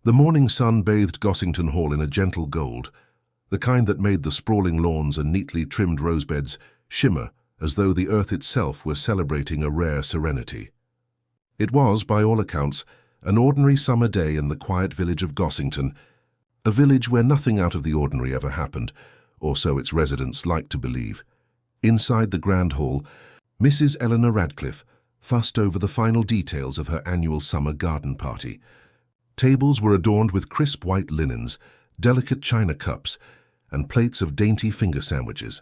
The morning sun bathed Gossington Hall in a gentle gold, the kind that made the sprawling lawns and neatly trimmed rosebeds shimmer as though the earth itself were celebrating a rare serenity. It was, by all accounts, an ordinary summer day in the quiet village of Gossington, a village where nothing out of the ordinary ever happened, or so its residents liked to believe. Inside the grand hall, Mrs. Eleanor Radcliffe fussed over the final details of her annual summer garden party. Tables were adorned with crisp white linens, delicate china cups, and plates of dainty finger sandwiches.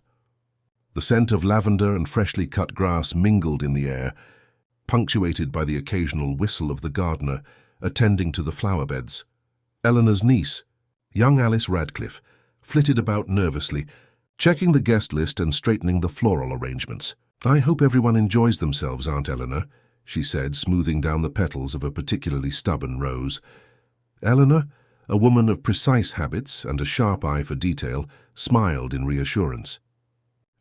The scent of lavender and freshly cut grass mingled in the air, punctuated by the occasional whistle of the gardener attending to the flower beds. Eleanor's niece, young Alice Radcliffe, flitted about nervously, checking the guest list and straightening the floral arrangements. "I hope everyone enjoys themselves, Aunt Eleanor," she said, smoothing down the petals of a particularly stubborn rose. Eleanor, a woman of precise habits and a sharp eye for detail, smiled in reassurance.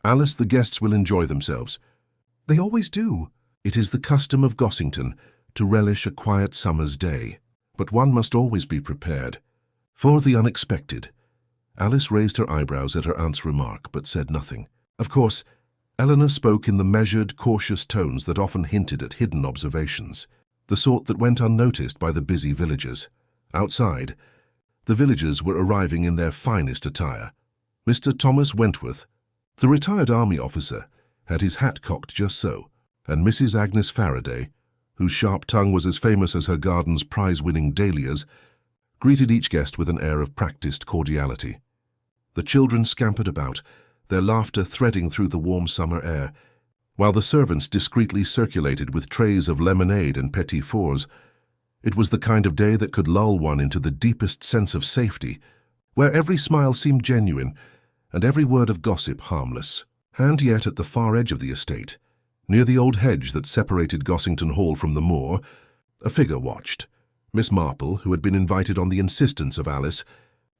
"Alice, the guests will enjoy themselves." "They always do." "It is the custom of Gossington to relish a quiet summer's day, but one must always be prepared for the unexpected." Alice raised her eyebrows at her aunt's remark, but said nothing. Of course, Eleanor spoke in the measured, cautious tones that often hinted at hidden observations, the sort that went unnoticed by the busy villagers. Outside, the villagers were arriving in their finest attire. Mr. Thomas Wentworth, the retired army officer, had his hat cocked just so, and Mrs. Agnes Faraday, whose sharp tongue was as famous as her garden's prize-winning dahlias, greeted each guest with an air of practiced cordiality. The children scampered about, their laughter threading through the warm summer air, while the servants discreetly circulated with trays of lemonade and petit fours. It was the kind of day that could lull one into the deepest sense of safety, where every smile seemed genuine and every word of gossip harmless. And yet at the far edge of the estate, near the old hedge that separated Gossington Hall from the moor, a figure watched. Miss Marple, who had been invited on the insistence of Alice,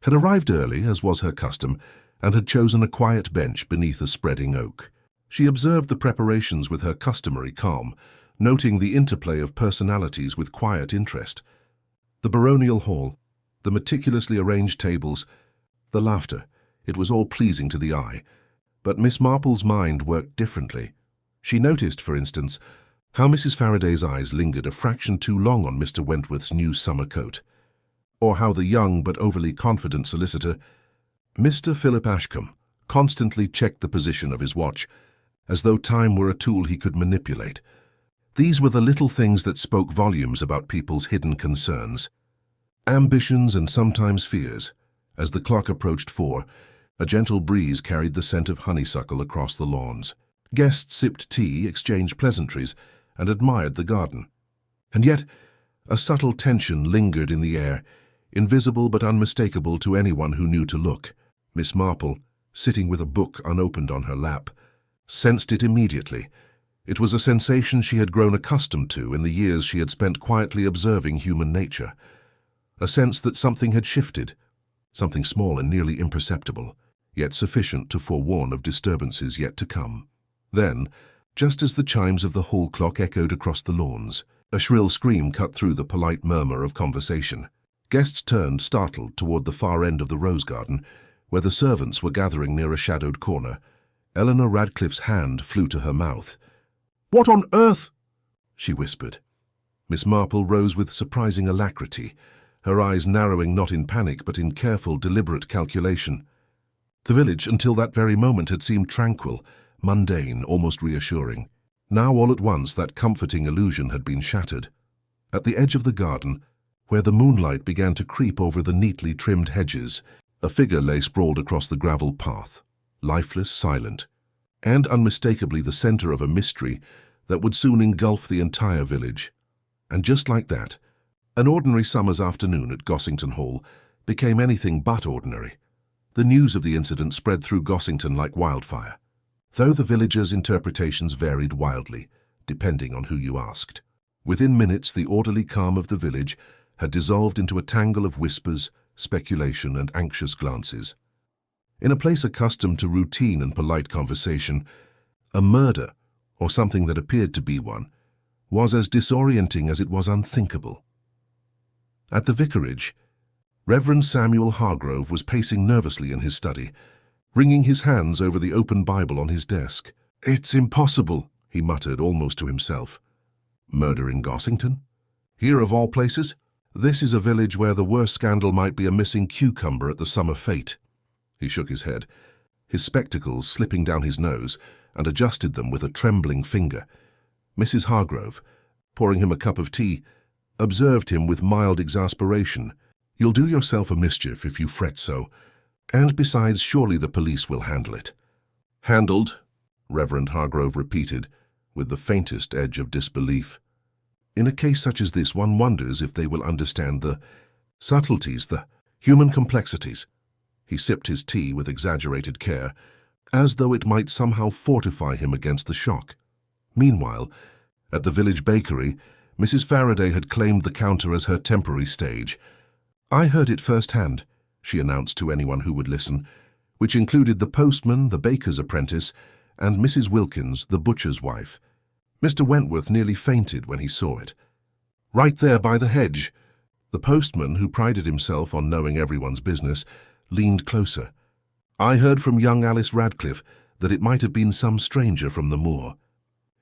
had arrived early, as was her custom, and had chosen a quiet bench beneath a spreading oak. She observed the preparations with her customary calm, noting the interplay of personalities with quiet interest. The baronial hall, the meticulously arranged tables, the laughter, it was all pleasing to the eye. But Miss Marple's mind worked differently. She noticed, for instance, how Mrs. Faraday's eyes lingered a fraction too long on Mr. Wentworth's new summer coat, or how the young but overly confident solicitor, Mr. Philip Ashcombe, constantly checked the position of his watch, as though time were a tool he could manipulate. These were the little things that spoke volumes about people's hidden concerns, ambitions and sometimes fears. As the clock approached 4, a gentle breeze carried the scent of honeysuckle across the lawns. Guests sipped tea, exchanged pleasantries, and admired the garden. And yet, a subtle tension lingered in the air, invisible but unmistakable to anyone who knew to look. Miss Marple, sitting with a book unopened on her lap, sensed it immediately. It was a sensation she had grown accustomed to in the years she had spent quietly observing human nature. A sense that something had shifted, something small and nearly imperceptible, yet sufficient to forewarn of disturbances yet to come. Then, just as the chimes of the hall clock echoed across the lawns, a shrill scream cut through the polite murmur of conversation. Guests turned, startled, toward the far end of the rose garden, where the servants were gathering near a shadowed corner. Eleanor Radcliffe's hand flew to her mouth. "What on earth?" she whispered. Miss Marple rose with surprising alacrity, her eyes narrowing not in panic but in careful, deliberate calculation. The village, until that very moment, had seemed tranquil, mundane, almost reassuring. Now all at once that comforting illusion had been shattered. At the edge of the garden, where the moonlight began to creep over the neatly trimmed hedges, a figure lay sprawled across the gravel path, lifeless, silent, and unmistakably the center of a mystery that would soon engulf the entire village. And just like that, an ordinary summer's afternoon at Gossington Hall became anything but ordinary. The news of the incident spread through Gossington like wildfire, though the villagers' interpretations varied wildly, depending on who you asked. Within minutes, the orderly calm of the village had dissolved into a tangle of whispers, speculation, and anxious glances. In a place accustomed to routine and polite conversation, a murder, or something that appeared to be one, was as disorienting as it was unthinkable. At the vicarage, Reverend Samuel Hargrove was pacing nervously in his study, wringing his hands over the open Bible on his desk. "It's impossible," he muttered almost to himself. Murder in Gossington? Here of all places? This is a village where the worst scandal might be a missing cucumber at the summer fete. He shook his head, his spectacles slipping down his nose, and adjusted them with a trembling finger. Mrs. Hargrove, pouring him a cup of tea, observed him with mild exasperation. "You'll do yourself a mischief if you fret so. And besides, surely the police will handle it." "Handled?" Reverend Hargrove repeated, with the faintest edge of disbelief. "In a case such as this, one wonders if they will understand the subtleties, the human complexities." He sipped his tea with exaggerated care, as though it might somehow fortify him against the shock. Meanwhile, at the village bakery, Mrs. Faraday had claimed the counter as her temporary stage. "I heard it firsthand," she announced to anyone who would listen, which included the postman, the baker's apprentice, and Mrs. Wilkins, the butcher's wife. Mr. Wentworth nearly fainted when he saw it. "Right there by the hedge." The postman, who prided himself on knowing everyone's business, leaned closer. "I heard from young Alice Radcliffe that it might have been some stranger from the moor.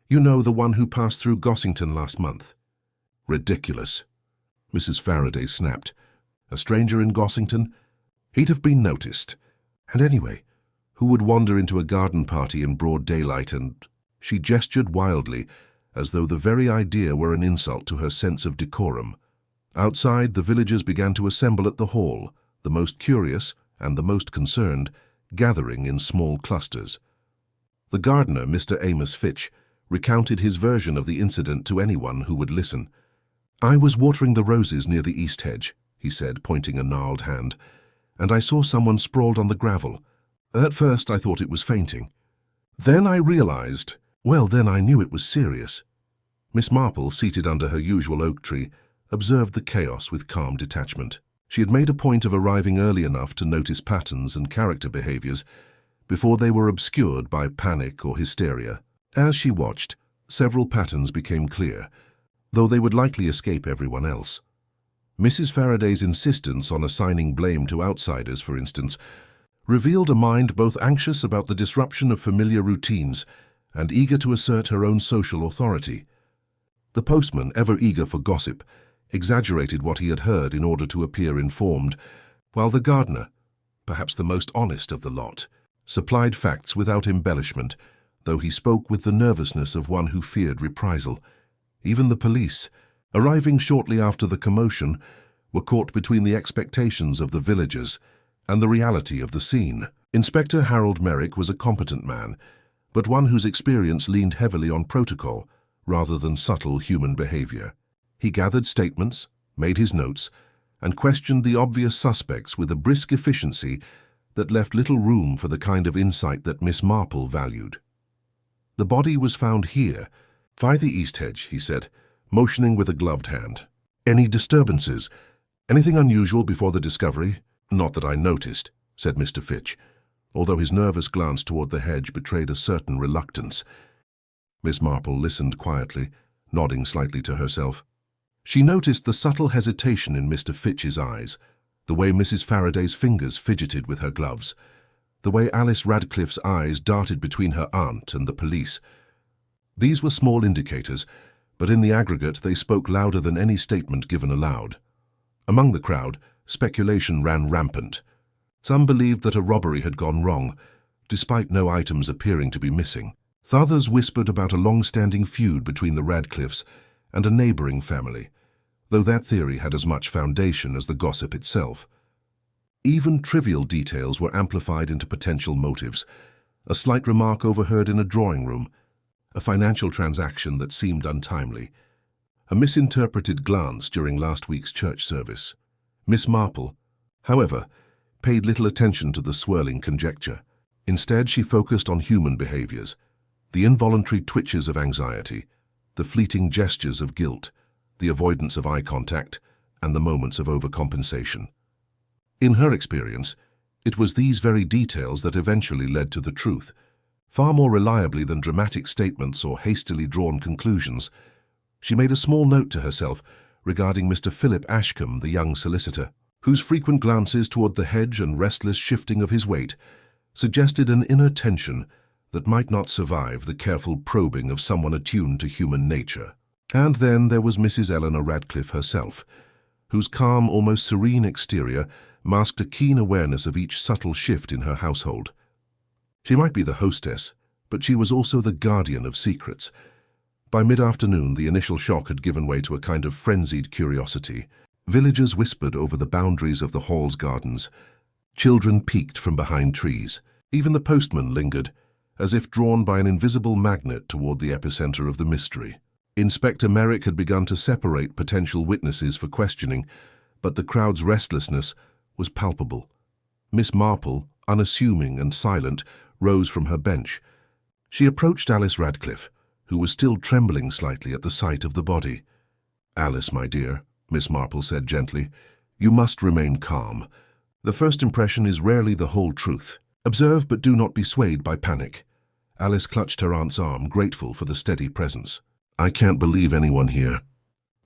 You know, the one who passed through Gossington last month." "Ridiculous," Mrs. Faraday snapped. "A stranger in Gossington? He'd have been noticed. And anyway, who would wander into a garden party in broad daylight and—" She gestured wildly, as though the very idea were an insult to her sense of decorum. Outside, the villagers began to assemble at the hall, the most curious and the most concerned, gathering in small clusters. The gardener, Mr. Amos Fitch, recounted his version of the incident to anyone who would listen. "I was watering the roses near the east hedge," he said, pointing a gnarled hand, "and I saw someone sprawled on the gravel. At first I thought it was fainting. Then I realized, then I knew it was serious." Miss Marple, seated under her usual oak tree, observed the chaos with calm detachment. She had made a point of arriving early enough to notice patterns and character behaviors before they were obscured by panic or hysteria. As she watched, several patterns became clear, though they would likely escape everyone else. Mrs. Faraday's insistence on assigning blame to outsiders, for instance, revealed a mind both anxious about the disruption of familiar routines and eager to assert her own social authority. The postman, ever eager for gossip, exaggerated what he had heard in order to appear informed, while the gardener, perhaps the most honest of the lot, supplied facts without embellishment, though he spoke with the nervousness of one who feared reprisal. Even the police, arriving shortly after the commotion, were caught between the expectations of the villagers and the reality of the scene. Inspector Harold Merrick was a competent man, but one whose experience leaned heavily on protocol rather than subtle human behavior. He gathered statements, made his notes, and questioned the obvious suspects with a brisk efficiency that left little room for the kind of insight that Miss Marple valued. "The body was found here, by the east hedge," he said, motioning with a gloved hand. "Any disturbances? Anything unusual before the discovery?" "Not that I noticed," said Mr. Fitch, although his nervous glance toward the hedge betrayed a certain reluctance. Miss Marple listened quietly, nodding slightly to herself. She noticed the subtle hesitation in Mr. Fitch's eyes, the way Mrs. Faraday's fingers fidgeted with her gloves, the way Alice Radcliffe's eyes darted between her aunt and the police. These were small indicators, but in the aggregate they spoke louder than any statement given aloud. Among the crowd, speculation ran rampant. Some believed that a robbery had gone wrong, despite no items appearing to be missing. Others whispered about a long-standing feud between the Radcliffes and a neighboring family, though that theory had as much foundation as the gossip itself. Even trivial details were amplified into potential motives. A slight remark overheard in a drawing room, a financial transaction that seemed untimely, a misinterpreted glance during last week's church service. Miss Marple, however, paid little attention to the swirling conjecture. Instead, she focused on human behaviors, the involuntary twitches of anxiety, the fleeting gestures of guilt, the avoidance of eye contact, and the moments of overcompensation. In her experience, it was these very details that eventually led to the truth, far more reliably than dramatic statements or hastily drawn conclusions. She made a small note to herself regarding Mr. Philip Ashcombe, the young solicitor. whose frequent glances toward the hedge and restless shifting of his weight suggested an inner tension that might not survive the careful probing of someone attuned to human nature. And then there was Mrs. Eleanor Radcliffe herself, whose calm, almost serene exterior masked a keen awareness of each subtle shift in her household. She might be the hostess, but she was also the guardian of secrets. By mid-afternoon, the initial shock had given way to a kind of frenzied curiosity. Villagers whispered over the boundaries of the hall's gardens. Children peeked from behind trees. Even the postman lingered, as if drawn by an invisible magnet toward the epicenter of the mystery. Inspector Merrick had begun to separate potential witnesses for questioning, but the crowd's restlessness was palpable. Miss Marple, unassuming and silent, rose from her bench. She approached Alice Radcliffe, who was still trembling slightly at the sight of the body. "Alice, my dear," Miss Marple said gently, "you must remain calm. The first impression is rarely the whole truth. Observe, but do not be swayed by panic." Alice clutched her aunt's arm, grateful for the steady presence. "I can't believe anyone here.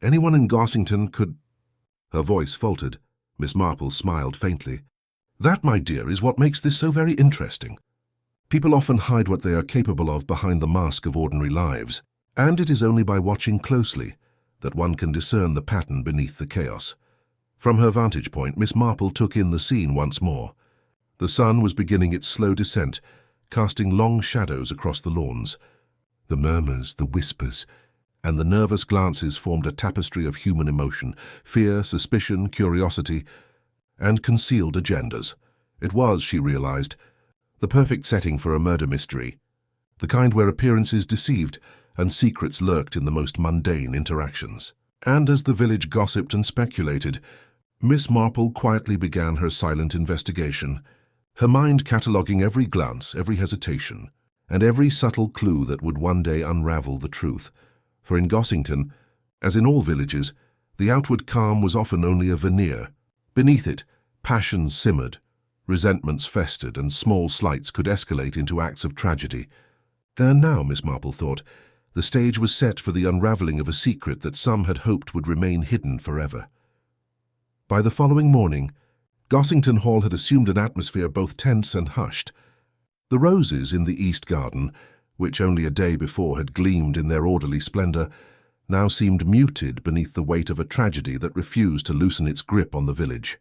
Anyone in Gossington could—" Her voice faltered. Miss Marple smiled faintly. "That, my dear, is what makes this so very interesting. People often hide what they are capable of behind the mask of ordinary lives, and it is only by watching closely that one can discern the pattern beneath the chaos." From her vantage point, Miss Marple took in the scene once more. The sun was beginning its slow descent, casting long shadows across the lawns. The murmurs, the whispers, and the nervous glances formed a tapestry of human emotion, fear, suspicion, curiosity, and concealed agendas. It was, she realized, the perfect setting for a murder mystery, the kind where appearances deceived and secrets lurked in the most mundane interactions. And as the village gossiped and speculated, Miss Marple quietly began her silent investigation, her mind cataloguing every glance, every hesitation, and every subtle clue that would one day unravel the truth. For in Gossington, as in all villages, the outward calm was often only a veneer. Beneath it, passions simmered, resentments festered, and small slights could escalate into acts of tragedy. And now, Miss Marple thought, the stage was set for the unraveling of a secret that some had hoped would remain hidden forever. By the following morning, Gossington Hall had assumed an atmosphere both tense and hushed. The roses in the east garden, which only a day before had gleamed in their orderly splendor, now seemed muted beneath the weight of a tragedy that refused to loosen its grip on the village.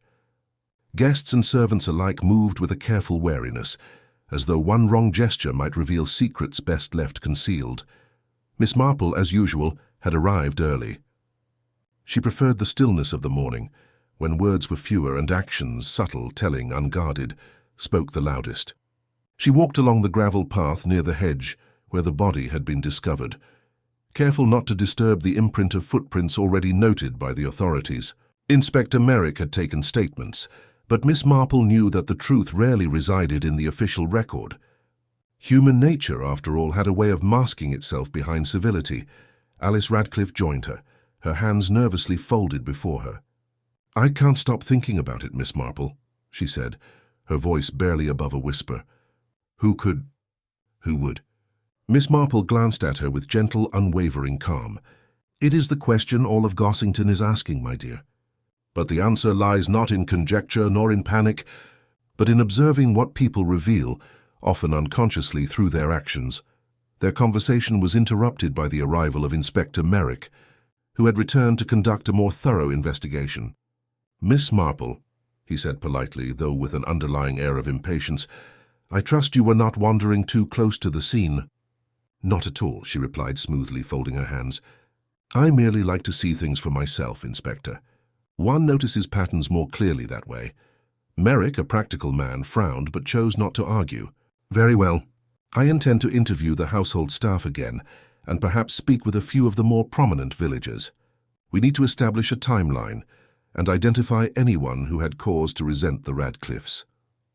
Guests and servants alike moved with a careful wariness, as though one wrong gesture might reveal secrets best left concealed. Miss Marple, as usual, had arrived early. She preferred the stillness of the morning, when words were fewer and actions, subtle, telling, unguarded, spoke the loudest. She walked along the gravel path near the hedge where the body had been discovered, careful not to disturb the imprint of footprints already noted by the authorities. Inspector Merrick had taken statements, but Miss Marple knew that the truth rarely resided in the official record. Human nature, after all, had a way of masking itself behind civility. Alice Radcliffe joined her, her hands nervously folded before her. "I can't stop thinking about it, Miss Marple," she said, her voice barely above a whisper. Who would? Miss Marple glanced at her with gentle, unwavering calm. "It is the question all of Gossington is asking, my dear. But the answer lies not in conjecture nor in panic, but in observing what people reveal, often unconsciously through their actions." Their conversation was interrupted by the arrival of Inspector Merrick, who had returned to conduct a more thorough investigation. "Miss Marple," he said politely, though with an underlying air of impatience, "I trust you were not wandering too close to the scene." "Not at all," she replied smoothly, folding her hands. "I merely like to see things for myself, Inspector. One notices patterns more clearly that way." Merrick, a practical man, frowned but chose not to argue. "Very well. I intend to interview the household staff again, and perhaps speak with a few of the more prominent villagers. We need to establish a timeline and identify anyone who had cause to resent the Radcliffes."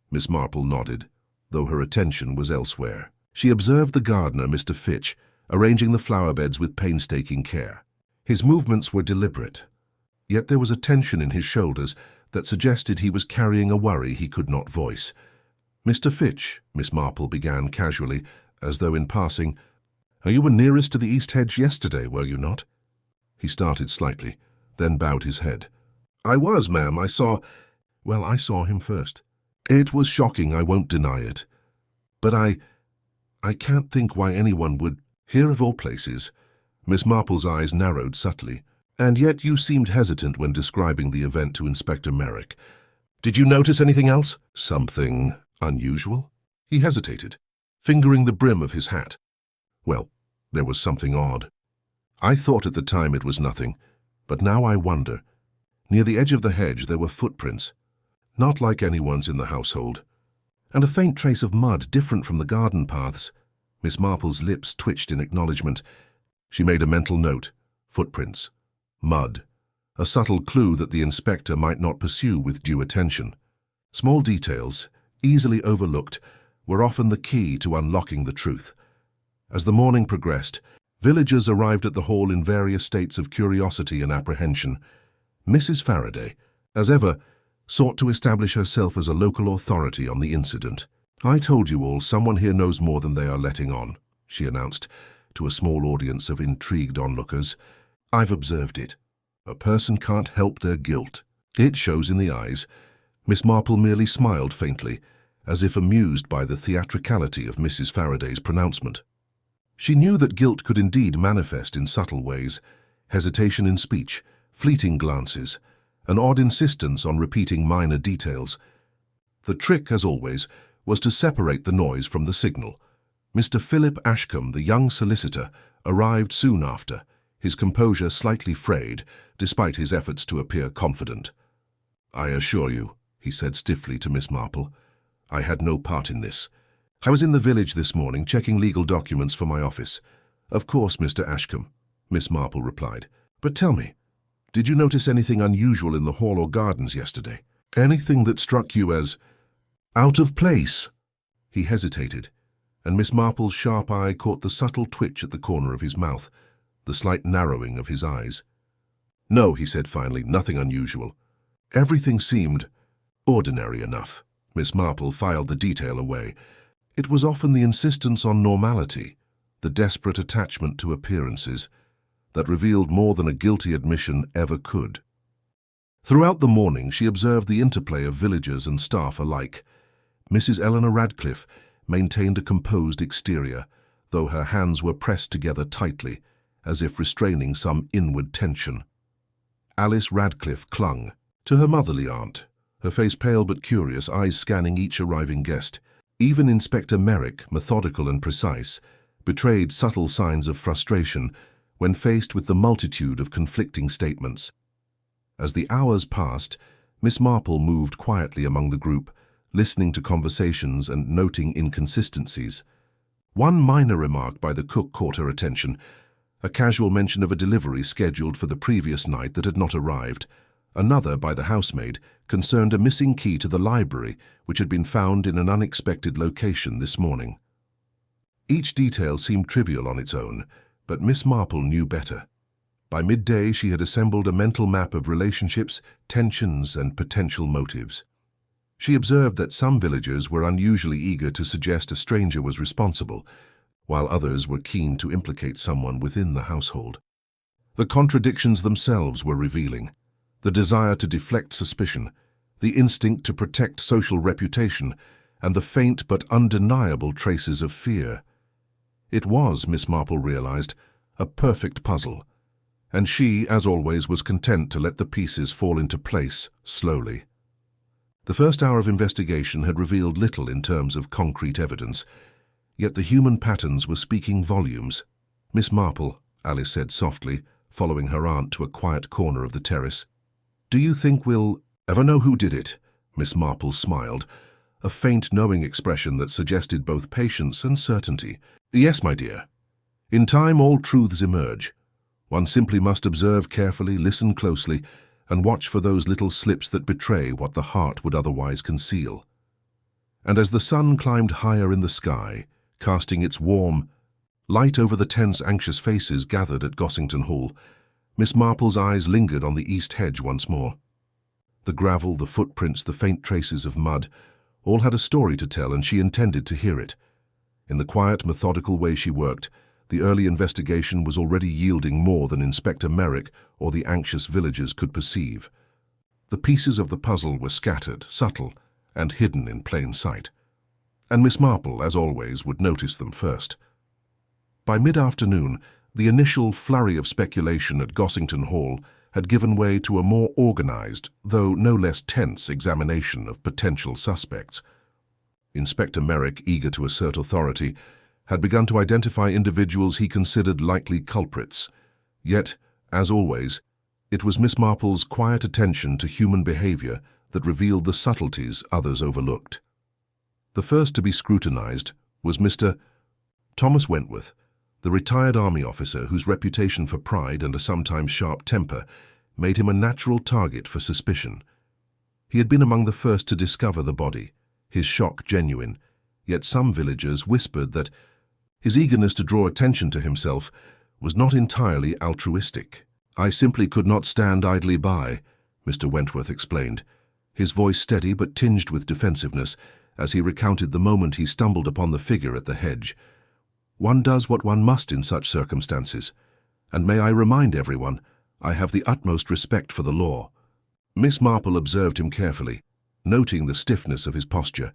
Miss Marple nodded, though her attention was elsewhere. She observed the gardener, Mr. Fitch, arranging the flower beds with painstaking care. His movements were deliberate, yet there was a tension in his shoulders that suggested he was carrying a worry he could not voice. "Mr. Fitch," Miss Marple began casually, as though in passing, "you were nearest to the east hedge yesterday, were you not?" He started slightly, then bowed his head. "I was, ma'am. I saw—" Well, I saw him first. It was shocking, I won't deny it. But I can't think why anyone would, here of all places. Miss Marple's eyes narrowed subtly. And yet you seemed hesitant when describing the event to Inspector Merrick. Did you notice anything else? Something unusual? He hesitated, fingering the brim of his hat. Well, there was something odd. I thought at the time it was nothing, but now I wonder. Near the edge of the hedge there were footprints, not like anyone's in the household, and a faint trace of mud different from the garden paths. Miss Marple's lips twitched in acknowledgement. She made a mental note. Footprints. Mud. A subtle clue that the inspector might not pursue with due attention. Small details, easily overlooked, were often the key to unlocking the truth. As the morning progressed, villagers arrived at the hall in various states of curiosity and apprehension. Mrs. Faraday, as ever, sought to establish herself as a local authority on the incident. I told you all, someone here knows more than they are letting on, she announced to a small audience of intrigued onlookers. I've observed it. A person can't help their guilt. It shows in the eyes. Miss Marple merely smiled faintly, as if amused by the theatricality of Mrs. Faraday's pronouncement. She knew that guilt could indeed manifest in subtle ways: hesitation in speech, fleeting glances, an odd insistence on repeating minor details. The trick, as always, was to separate the noise from the signal. Mr. Philip Ashcombe, the young solicitor, arrived soon after, his composure slightly frayed, despite his efforts to appear confident. I assure you, he said stiffly to Miss Marple, I had no part in this. I was in the village this morning checking legal documents for my office. Of course, Mr. Ashcombe, Miss Marple replied. But tell me, did you notice anything unusual in the hall or gardens yesterday? Anything that struck you as out of place? He hesitated, and Miss Marple's sharp eye caught the subtle twitch at the corner of his mouth, the slight narrowing of his eyes. No, he said finally, nothing unusual. Everything seemed ordinary enough. Miss Marple filed the detail away. It was often the insistence on normality, the desperate attachment to appearances, that revealed more than a guilty admission ever could. Throughout the morning she observed the interplay of villagers and staff alike. Mrs. Eleanor Radcliffe maintained a composed exterior, though her hands were pressed together tightly, as if restraining some inward tension. Alice Radcliffe clung to her motherly aunt, her face pale but curious, eyes scanning each arriving guest. Even Inspector Merrick, methodical and precise, betrayed subtle signs of frustration when faced with the multitude of conflicting statements. As the hours passed, Miss Marple moved quietly among the group, listening to conversations and noting inconsistencies. One minor remark by the cook caught her attention: a casual mention of a delivery scheduled for the previous night that had not arrived. Another, by the housemaid, concerned a missing key to the library, which had been found in an unexpected location this morning. Each detail seemed trivial on its own, but Miss Marple knew better. By midday she had assembled a mental map of relationships, tensions, and potential motives. She observed that some villagers were unusually eager to suggest a stranger was responsible, while others were keen to implicate someone within the household. The contradictions themselves were revealing: the desire to deflect suspicion, the instinct to protect social reputation, and the faint but undeniable traces of fear. It was, Miss Marple realized, a perfect puzzle, and she, as always, was content to let the pieces fall into place slowly. The first hour of investigation had revealed little in terms of concrete evidence, yet the human patterns were speaking volumes. Miss Marple, Alice said softly, following her aunt to a quiet corner of the terrace. Do you think we'll ever know who did it? Miss Marple smiled, a faint knowing expression that suggested both patience and certainty. Yes, my dear. In time all truths emerge. One simply must observe carefully, listen closely, and watch for those little slips that betray what the heart would otherwise conceal. And as the sun climbed higher in the sky, casting its warm light over the tense, anxious faces gathered at Gossington Hall, Miss Marple's eyes lingered on the east hedge once more. The gravel, the footprints, the faint traces of mud, all had a story to tell, and she intended to hear it. In the quiet, methodical way she worked, the early investigation was already yielding more than Inspector Merrick or the anxious villagers could perceive. The pieces of the puzzle were scattered, subtle, and hidden in plain sight. And Miss Marple, as always, would notice them first. By mid-afternoon, the initial flurry of speculation at Gossington Hall had given way to a more organized, though no less tense, examination of potential suspects. Inspector Merrick, eager to assert authority, had begun to identify individuals he considered likely culprits. Yet, as always, it was Miss Marple's quiet attention to human behavior that revealed the subtleties others overlooked. The first to be scrutinized was Mr. Thomas Wentworth, the retired army officer whose reputation for pride and a sometimes sharp temper made him a natural target for suspicion. He had been among the first to discover the body, his shock genuine, yet some villagers whispered that his eagerness to draw attention to himself was not entirely altruistic. "I simply could not stand idly by," Mr. Wentworth explained, his voice steady but tinged with defensiveness as he recounted the moment he stumbled upon the figure at the hedge. "One does what one must in such circumstances, and may I remind everyone, I have the utmost respect for the law." Miss Marple observed him carefully, noting the stiffness of his posture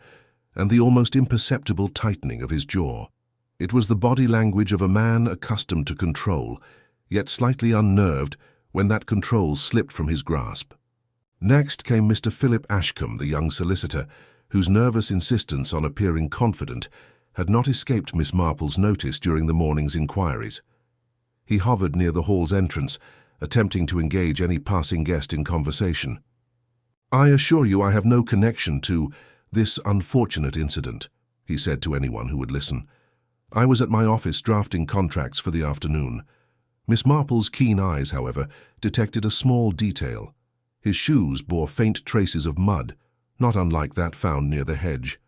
and the almost imperceptible tightening of his jaw. It was the body language of a man accustomed to control, yet slightly unnerved when that control slipped from his grasp. Next came Mr. Philip Ashcombe, the young solicitor, whose nervous insistence on appearing confident had not escaped Miss Marple's notice during the morning's inquiries. He hovered near the hall's entrance, attempting to engage any passing guest in conversation. "I assure you I have no connection to this unfortunate incident," he said to anyone who would listen. "I was at my office drafting contracts for the afternoon." Miss Marple's keen eyes, however, detected a small detail. His shoes bore faint traces of mud, not unlike that found near the hedge.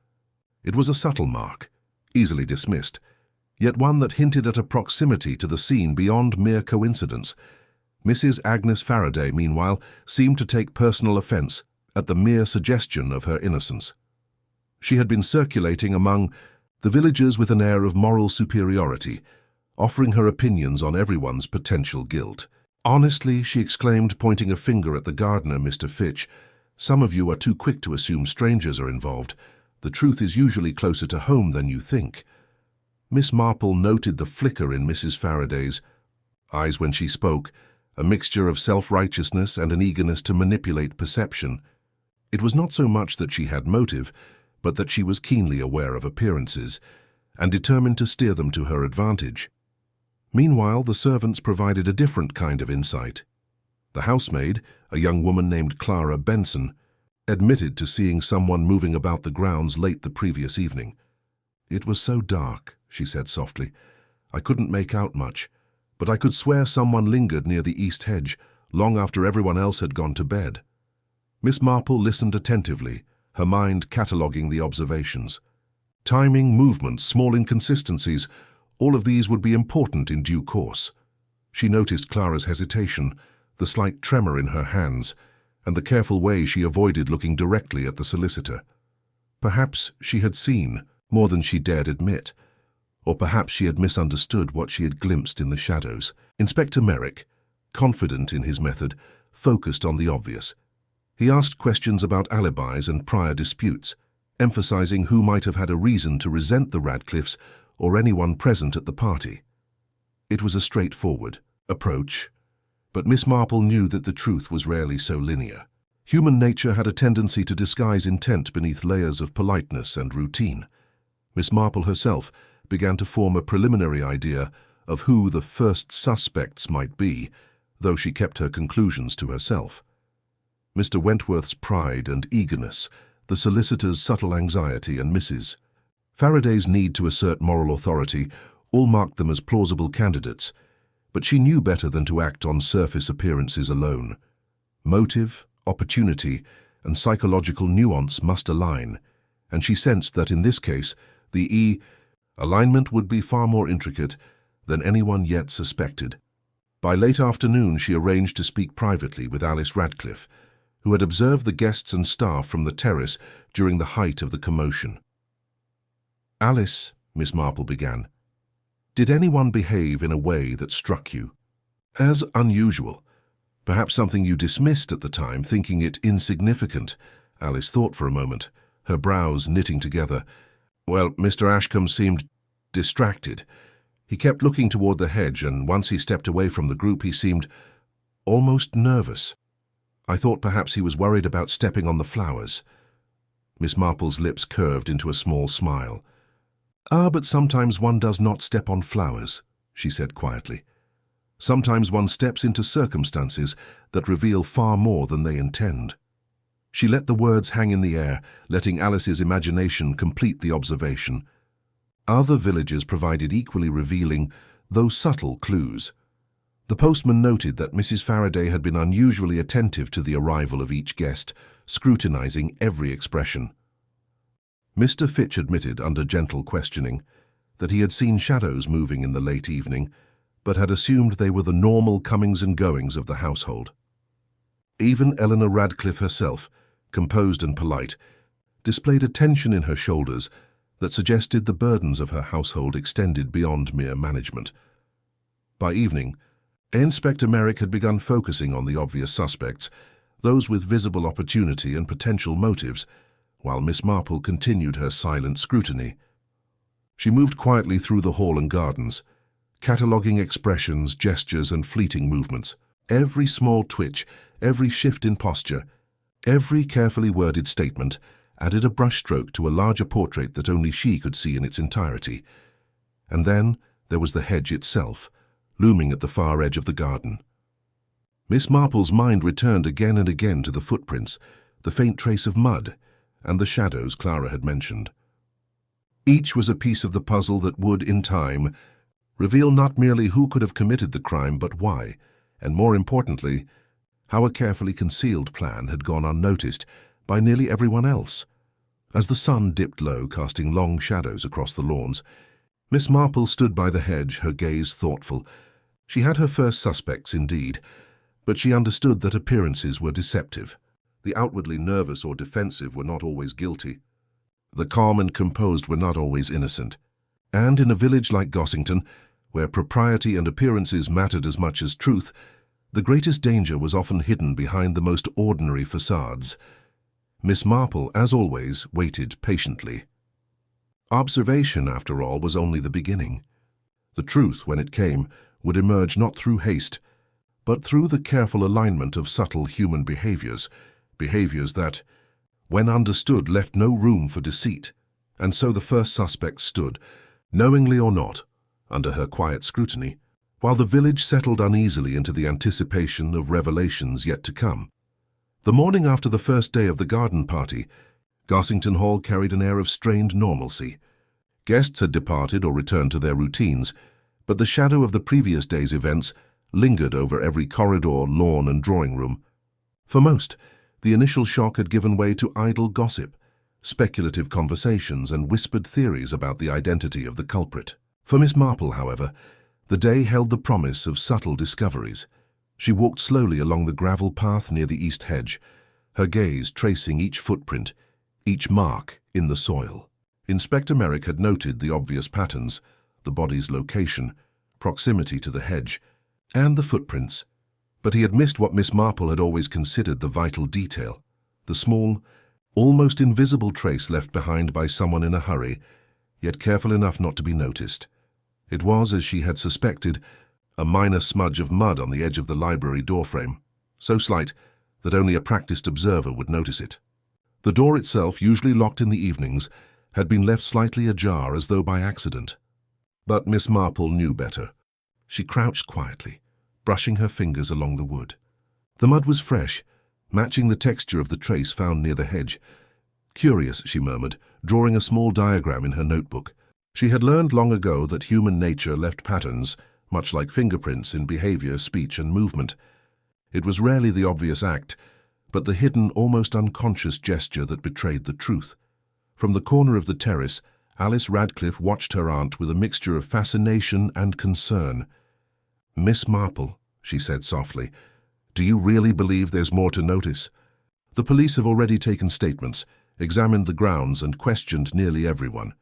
It was a subtle mark, easily dismissed, yet one that hinted at a proximity to the scene beyond mere coincidence. Mrs. Agnes Faraday, meanwhile, seemed to take personal offence at the mere suggestion of her innocence. She had been circulating among the villagers with an air of moral superiority, offering her opinions on everyone's potential guilt. "Honestly," she exclaimed, pointing a finger at the gardener, Mr. Fitch, "some of you are too quick to assume strangers are involved. The truth is usually closer to home than you think." Miss Marple noted the flicker in Mrs. Faraday's eyes when she spoke, a mixture of self-righteousness and an eagerness to manipulate perception. It was not so much that she had motive, but that she was keenly aware of appearances, and determined to steer them to her advantage. Meanwhile, the servants provided a different kind of insight. The housemaid, a young woman named Clara Benson, admitted to seeing someone moving about the grounds late the previous evening. "It was so dark," she said softly. "I couldn't make out much, but I could swear someone lingered near the east hedge long after everyone else had gone to bed." Miss Marple listened attentively, her mind cataloguing the observations. Timing, movements, small inconsistencies, all of these would be important in due course. She noticed Clara's hesitation, the slight tremor in her hands, and the careful way she avoided looking directly at the solicitor. Perhaps she had seen more than she dared admit, or perhaps she had misunderstood what she had glimpsed in the shadows. Inspector Merrick, confident in his method, focused on the obvious. He asked questions about alibis and prior disputes, emphasizing who might have had a reason to resent the Radcliffes or anyone present at the party. It was a straightforward approach, but Miss Marple knew that the truth was rarely so linear. Human nature had a tendency to disguise intent beneath layers of politeness and routine. Miss Marple herself began to form a preliminary idea of who the first suspects might be, though she kept her conclusions to herself. Mr. Wentworth's pride and eagerness, the solicitor's subtle anxiety, and Mrs. Faraday's need to assert moral authority all marked them as plausible candidates, but she knew better than to act on surface appearances alone. Motive, opportunity, and psychological nuance must align, and she sensed that in this case the alignment would be far more intricate than anyone yet suspected. By late afternoon she arranged to speak privately with Alice Radcliffe, who had observed the guests and staff from the terrace during the height of the commotion. "Alice," Miss Marple began, "did anyone behave in a way that struck you as unusual? Perhaps something you dismissed at the time, thinking it insignificant. Alice thought for a moment, her brows knitting together. Well, Mr. Ashcombe seemed distracted. He kept looking toward the hedge, and once he stepped away from the group, he seemed almost nervous. I thought perhaps he was worried about stepping on the flowers. Miss Marple's lips curved into a small smile. "Ah, but sometimes one does not step on flowers," she said quietly. "Sometimes one steps into circumstances that reveal far more than they intend." She let the words hang in the air, letting Alice's imagination complete the observation. Other villages provided equally revealing, though subtle, clues. The postman noted that Mrs. Faraday had been unusually attentive to the arrival of each guest, scrutinizing every expression. Mr. Fitch admitted, under gentle questioning, that he had seen shadows moving in the late evening, but had assumed they were the normal comings and goings of the household. Even Eleanor Radcliffe herself, composed and polite, displayed a tension in her shoulders that suggested the burdens of her household extended beyond mere management. By evening, Inspector Merrick had begun focusing on the obvious suspects, those with visible opportunity and potential motives, while Miss Marple continued her silent scrutiny. She moved quietly through the hall and gardens, cataloguing expressions, gestures, and fleeting movements. Every small twitch, every shift in posture, every carefully worded statement added a brushstroke to a larger portrait that only she could see in its entirety. And then there was the hedge itself, looming at the far edge of the garden. Miss Marple's mind returned again and again to the footprints, the faint trace of mud, and the shadows Clara had mentioned. Each was a piece of the puzzle that would, in time, reveal not merely who could have committed the crime, but why, and more importantly, how a carefully concealed plan had gone unnoticed by nearly everyone else. As the sun dipped low, casting long shadows across the lawns, Miss Marple stood by the hedge, her gaze thoughtful. She had her first suspects indeed, but she understood that appearances were deceptive. The outwardly nervous or defensive were not always guilty. The calm and composed were not always innocent. And in a village like Gossington, where propriety and appearances mattered as much as truth, the greatest danger was often hidden behind the most ordinary facades. Miss Marple, as always, waited patiently. Observation, after all, was only the beginning. The truth, when it came, would emerge not through haste, but through the careful alignment of subtle human behaviors that, when understood, left no room for deceit. And so the first suspect stood, knowingly or not, under her quiet scrutiny, while the village settled uneasily into the anticipation of revelations yet to come. The morning after the first day of the garden party, Gossington Hall carried an air of strained normalcy. Guests had departed or returned to their routines, but the shadow of the previous day's events lingered over every corridor, lawn, and drawing room. For most, the initial shock had given way to idle gossip, speculative conversations, and whispered theories about the identity of the culprit. For Miss Marple, however, the day held the promise of subtle discoveries. She walked slowly along the gravel path near the east hedge, her gaze tracing each footprint, each mark in the soil. Inspector Merrick had noted the obvious patterns, the body's location, proximity to the hedge, and the footprints, but he had missed what Miss Marple had always considered the vital detail, the small, almost invisible trace left behind by someone in a hurry, yet careful enough not to be noticed. It was, as she had suspected, a minor smudge of mud on the edge of the library doorframe, so slight that only a practiced observer would notice it. The door itself, usually locked in the evenings, had been left slightly ajar as though by accident. But Miss Marple knew better. She crouched quietly, brushing her fingers along the wood. The mud was fresh, matching the texture of the trace found near the hedge. "Curious," she murmured, drawing a small diagram in her notebook. She had learned long ago that human nature left patterns, much like fingerprints, in behavior, speech, and movement. It was rarely the obvious act, but the hidden, almost unconscious gesture that betrayed the truth. From the corner of the terrace, Alice Radcliffe watched her aunt with a mixture of fascination and concern. "Miss Marple," she said softly, "do you really believe there's more to notice? The police have already taken statements, examined the grounds, and questioned nearly everyone."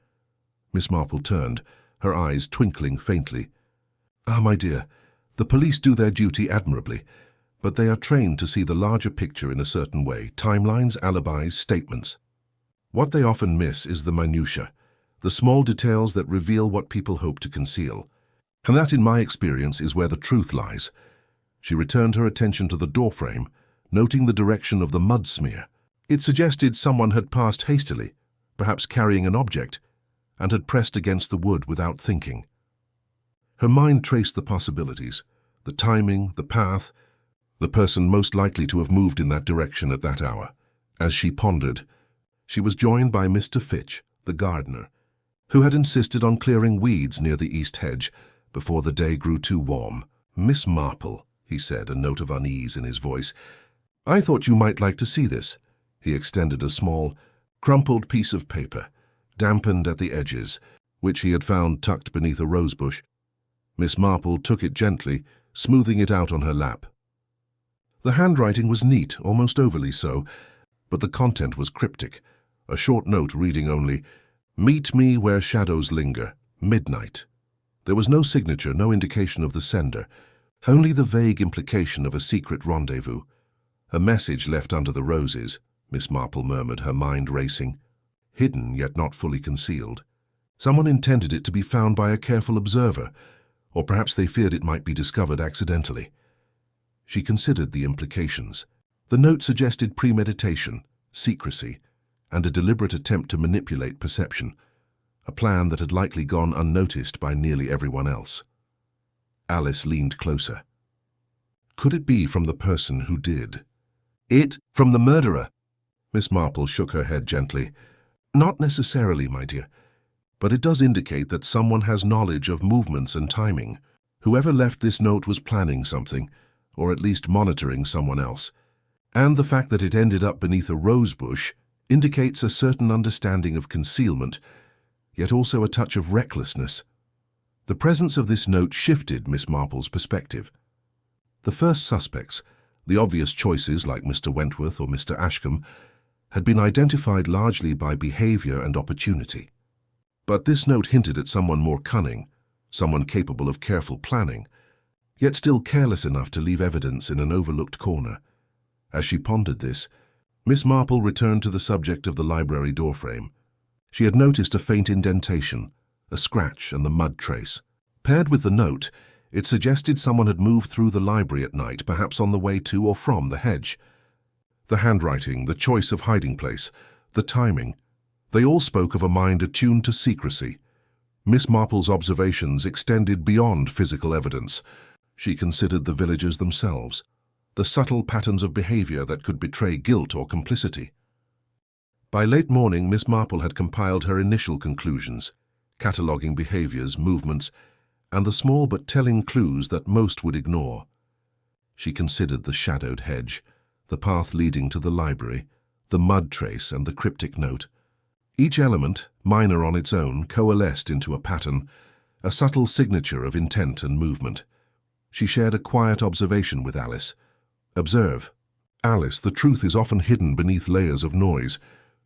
Miss Marple turned, her eyes twinkling faintly. "Ah, my dear, the police do their duty admirably, but they are trained to see the larger picture in a certain way: timelines, alibis, statements. What they often miss is the minutiae, the small details that reveal what people hope to conceal. And that, in my experience, is where the truth lies. She returned her attention to the doorframe, noting the direction of the mud smear. It suggested someone had passed hastily, perhaps carrying an object, and had pressed against the wood without thinking. Her mind traced the possibilities, the timing, the path, the person most likely to have moved in that direction at that hour. As she pondered, she was joined by Mr. Fitch, the gardener, who had insisted on clearing weeds near the east hedge before the day grew too warm. "Miss Marple," he said, a note of unease in his voice, "I thought you might like to see this." He extended a small, crumpled piece of paper, dampened at the edges, which he had found tucked beneath a rosebush. Miss Marple took it gently, smoothing it out on her lap. The handwriting was neat, almost overly so, but the content was cryptic, a short note reading only, "Meet me where shadows linger, midnight." There was no signature, no indication of the sender, only the vague implication of a secret rendezvous. A message left under the roses, Miss Marple murmured, her mind racing. Hidden, yet not fully concealed. Someone intended it to be found by a careful observer, or perhaps they feared it might be discovered accidentally. She considered the implications. The note suggested premeditation, secrecy, and a deliberate attempt to manipulate perception, a plan that had likely gone unnoticed by nearly everyone else. Alice leaned closer. Could it be from the person who did? From the murderer? Miss Marple shook her head gently. Not necessarily, my dear, but it does indicate that someone has knowledge of movements and timing. Whoever left this note was planning something, or at least monitoring someone else. And the fact that it ended up beneath a rosebush indicates a certain understanding of concealment, yet also a touch of recklessness. The presence of this note shifted Miss Marple's perspective. The first suspects, the obvious choices like Mr. Wentworth or Mr. Ashcombe, had been identified largely by behavior and opportunity. But this note hinted at someone more cunning, someone capable of careful planning, yet still careless enough to leave evidence in an overlooked corner. As she pondered this, Miss Marple returned to the subject of the library doorframe. She had noticed a faint indentation, a scratch and the mud trace. Paired with the note, it suggested someone had moved through the library at night, perhaps on the way to or from the hedge. The handwriting, the choice of hiding place, the timing, they all spoke of a mind attuned to secrecy. Miss Marple's observations extended beyond physical evidence. She considered the villagers themselves, the subtle patterns of behavior that could betray guilt or complicity. By late morning, Miss Marple had compiled her initial conclusions, cataloguing behaviors, movements, and the small but telling clues that most would ignore. She considered the shadowed hedge, the path leading to the library, the mud trace and the cryptic note. Each element, minor on its own, coalesced into a pattern, a subtle signature of intent and movement. She shared a quiet observation with Alice. "Observe. Alice, the truth is often hidden beneath layers of noise.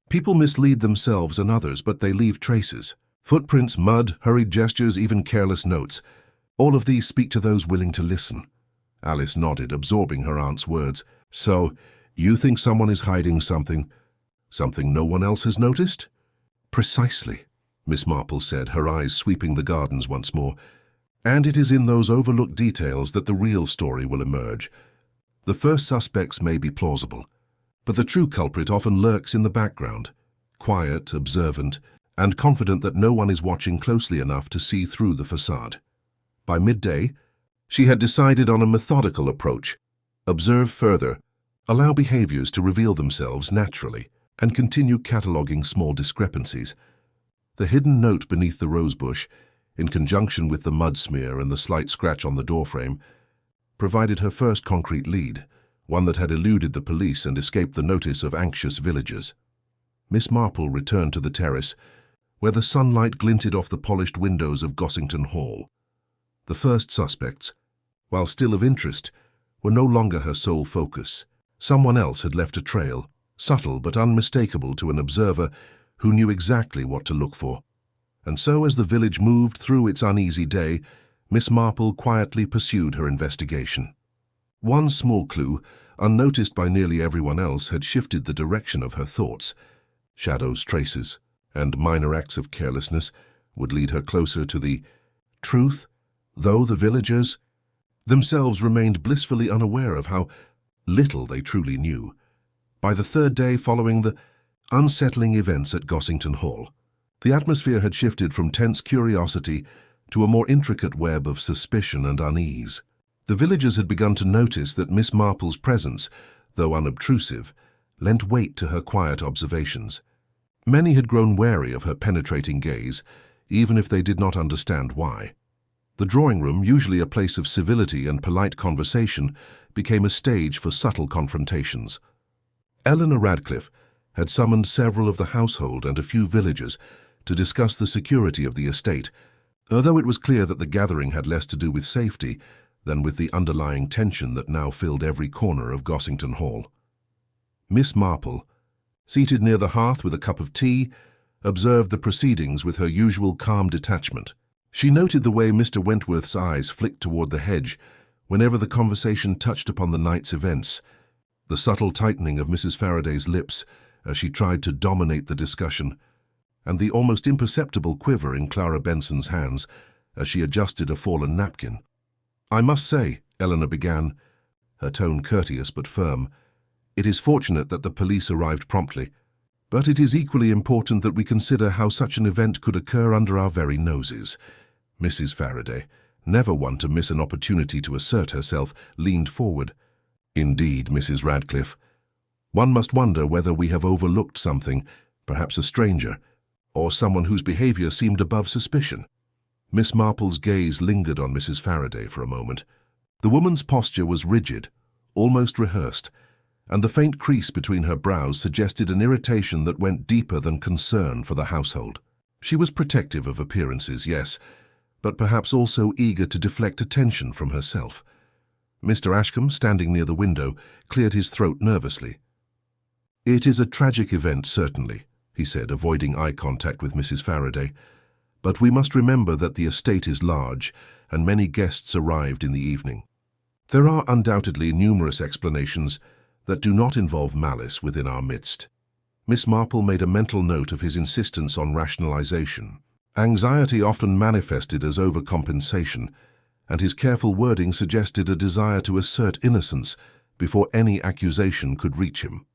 People mislead themselves and others, but they leave traces. Footprints, mud, hurried gestures, even careless notes. All of these speak to those willing to listen." Alice nodded, absorbing her aunt's words. "So, you think someone is hiding something? Something no one else has noticed?" "Precisely," Miss Marple said, her eyes sweeping the gardens once more. "And it is in those overlooked details that the real story will emerge. The first suspects may be plausible, but the true culprit often lurks in the background, quiet, observant, and confident that no one is watching closely enough to see through the facade." By midday, she had decided on a methodical approach. Observe further, allow behaviors to reveal themselves naturally, and continue cataloguing small discrepancies. The hidden note beneath the rosebush, in conjunction with the mud smear and the slight scratch on the doorframe, provided her first concrete lead, one that had eluded the police and escaped the notice of anxious villagers. Miss Marple returned to the terrace, where the sunlight glinted off the polished windows of Gossington Hall. The first suspects, while still of interest, were no longer her sole focus. Someone else had left a trail, subtle but unmistakable to an observer who knew exactly what to look for. And so, as the village moved through its uneasy day, Miss Marple quietly pursued her investigation. One small clue, unnoticed by nearly everyone else, had shifted the direction of her thoughts. Shadows, traces, and minor acts of carelessness would lead her closer to the truth, though the villagers themselves remained blissfully unaware of how little they truly knew. By the third day following the unsettling events at Gossington Hall, the atmosphere had shifted from tense curiosity to a more intricate web of suspicion and unease. The villagers had begun to notice that Miss Marple's presence, though unobtrusive, lent weight to her quiet observations. Many had grown wary of her penetrating gaze, even if they did not understand why. The drawing room, usually a place of civility and polite conversation, became a stage for subtle confrontations. Eleanor Radcliffe had summoned several of the household and a few villagers to discuss the security of the estate, although it was clear that the gathering had less to do with safety than with the underlying tension that now filled every corner of Gossington Hall. Miss Marple, seated near the hearth with a cup of tea, observed the proceedings with her usual calm detachment. She noted the way Mr. Wentworth's eyes flicked toward the hedge whenever the conversation touched upon the night's events, the subtle tightening of Mrs. Faraday's lips as she tried to dominate the discussion, and the almost imperceptible quiver in Clara Benson's hands as she adjusted a fallen napkin. "I must say," Eleanor began, her tone courteous but firm, "it is fortunate that the police arrived promptly, but it is equally important that we consider how such an event could occur under our very noses." Mrs. Faraday, never one to miss an opportunity to assert herself, leaned forward. "Indeed, Mrs. Radcliffe, one must wonder whether we have overlooked something, perhaps a stranger, or someone whose behavior seemed above suspicion." Miss Marple's gaze lingered on Mrs. Faraday for a moment. The woman's posture was rigid, almost rehearsed, and the faint crease between her brows suggested an irritation that went deeper than concern for the household. She was protective of appearances, yes, but perhaps also eager to deflect attention from herself. Mr. Ashcombe, standing near the window, cleared his throat nervously. "It is a tragic event, certainly," he said, avoiding eye contact with Mrs. Faraday. "But we must remember that the estate is large, and many guests arrived in the evening. There are undoubtedly numerous explanations that do not involve malice within our midst." Miss Marple made a mental note of his insistence on rationalization. Anxiety often manifested as overcompensation, and his careful wording suggested a desire to assert innocence before any accusation could reach him.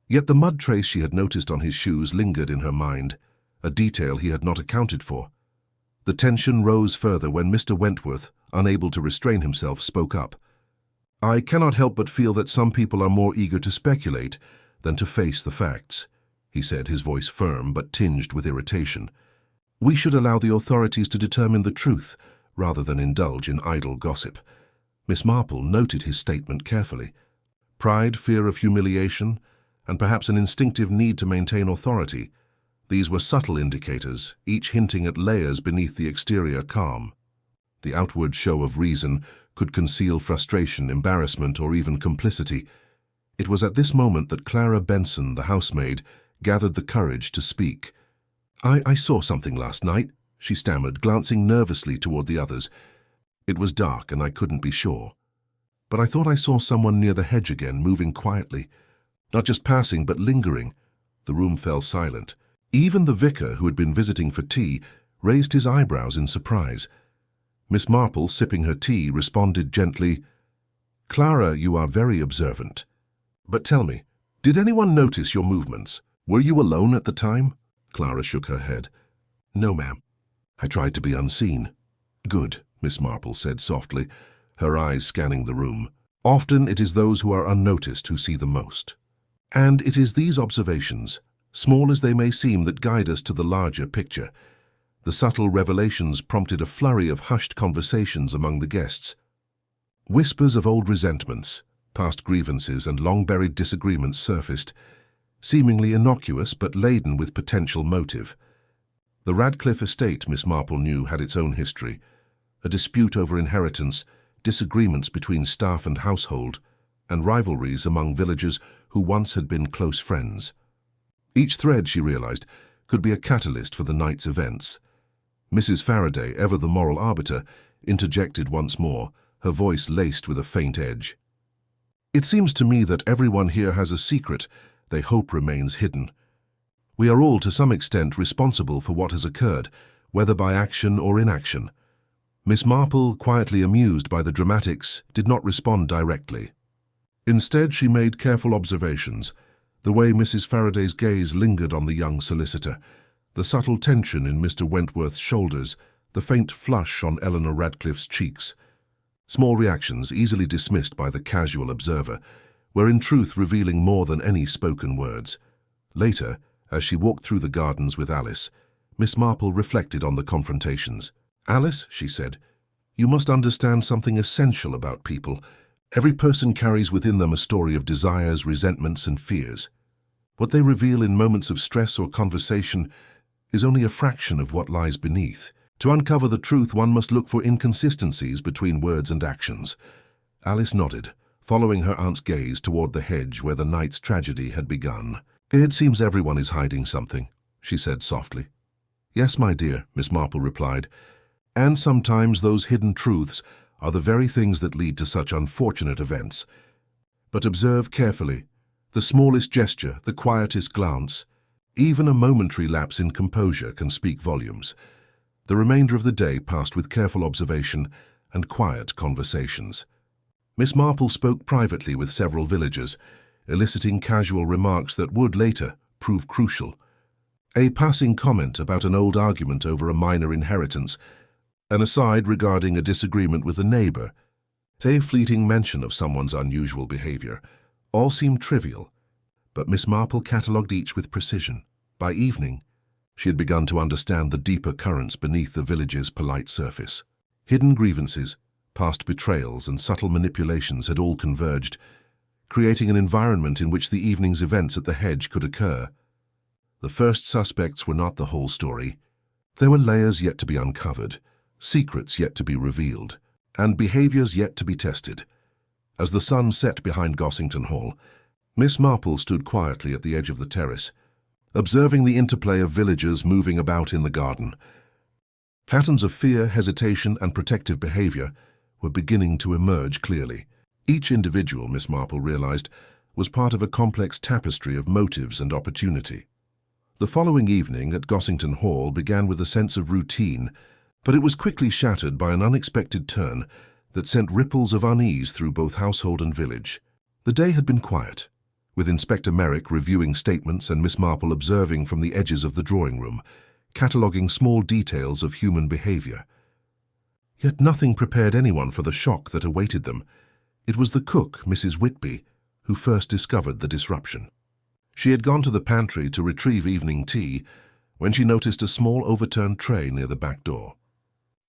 Yet the mud trace she had noticed on his shoes lingered in her mind, a detail he had not accounted for. The tension rose further when Mr. Wentworth, unable to restrain himself, spoke up. "I cannot help but feel that some people are more eager to speculate than to face the facts," he said, his voice firm but tinged with irritation. "We should allow the authorities to determine the truth rather than indulge in idle gossip." Miss Marple noted his statement carefully. Pride, fear of humiliation, and perhaps an instinctive need to maintain authority. These were subtle indicators, each hinting at layers beneath the exterior calm. The outward show of reason could conceal frustration, embarrassment, or even complicity. It was at this moment that Clara Benson, the housemaid, gathered the courage to speak. I saw something last night," she stammered, glancing nervously toward the others. "It was dark and I couldn't be sure. But I thought I saw someone near the hedge again, moving quietly. Not just passing, but lingering." The room fell silent. Even the vicar, who had been visiting for tea, raised his eyebrows in surprise. Miss Marple, sipping her tea, responded gently, "Clara, you are very observant. But tell me, did anyone notice your movements? Were you alone at the time?" Clara shook her head. "No, ma'am. I tried to be unseen." "Good," Miss Marple said softly, her eyes scanning the room. "Often it is those who are unnoticed who see the most. And it is these observations, small as they may seem, that guide us to the larger picture." The subtle revelations prompted a flurry of hushed conversations among the guests. Whispers of old resentments, past grievances, and long-buried disagreements surfaced, seemingly innocuous but laden with potential motive. The Radcliffe estate, Miss Marple knew, had its own history, a dispute over inheritance, disagreements between staff and household, and rivalries among villagers who once had been close friends. Each thread, she realized, could be a catalyst for the night's events. Mrs. Faraday, ever the moral arbiter, interjected once more, her voice laced with a faint edge. It seems to me that everyone here has a secret they hope remains hidden. We are all to some extent responsible for what has occurred, whether by action or inaction. Miss Marple, quietly amused by the dramatics, did not respond directly. Instead, she made careful observations, the way Mrs. Faraday's gaze lingered on the young solicitor, the subtle tension in Mr. Wentworth's shoulders, the faint flush on Eleanor Radcliffe's cheeks. Small reactions, easily dismissed by the casual observer, were in truth revealing more than any spoken words. Later, as she walked through the gardens with Alice, Miss Marple reflected on the confrontations. "Alice," she said, "you must understand something essential about people. Every person carries within them a story of desires, resentments, and fears. What they reveal in moments of stress or conversation is only a fraction of what lies beneath. To uncover the truth, one must look for inconsistencies between words and actions." Alice nodded, following her aunt's gaze toward the hedge where the night's tragedy had begun. "It seems everyone is hiding something," she said softly. "Yes, my dear," Miss Marple replied, "and sometimes those hidden truths are the very things that lead to such unfortunate events. But observe carefully. The smallest gesture, the quietest glance, even a momentary lapse in composure can speak volumes." The remainder of the day passed with careful observation and quiet conversations. Miss Marple spoke privately with several villagers, eliciting casual remarks that would later prove crucial. A passing comment about an old argument over a minor inheritance, an aside regarding a disagreement with a neighbor, a fleeting mention of someone's unusual behavior, all seemed trivial, but Miss Marple catalogued each with precision. By evening, she had begun to understand the deeper currents beneath the village's polite surface. Hidden grievances, past betrayals, and subtle manipulations had all converged, creating an environment in which the evening's events at the hedge could occur. The first suspects were not the whole story. There were layers yet to be uncovered, secrets yet to be revealed, and behaviors yet to be tested. As the sun set behind Gossington Hall, Miss Marple stood quietly at the edge of the terrace, observing the interplay of villagers moving about in the garden. Patterns of fear, hesitation, and protective behavior were beginning to emerge clearly. Each individual, Miss Marple realized, was part of a complex tapestry of motives and opportunity. The following evening at Gossington Hall began with a sense of routine, but it was quickly shattered by an unexpected turn that sent ripples of unease through both household and village. The day had been quiet, with Inspector Merrick reviewing statements and Miss Marple observing from the edges of the drawing room, cataloguing small details of human behavior. Yet nothing prepared anyone for the shock that awaited them. It was the cook, Mrs. Whitby, who first discovered the disruption. She had gone to the pantry to retrieve evening tea when she noticed a small overturned tray near the back door.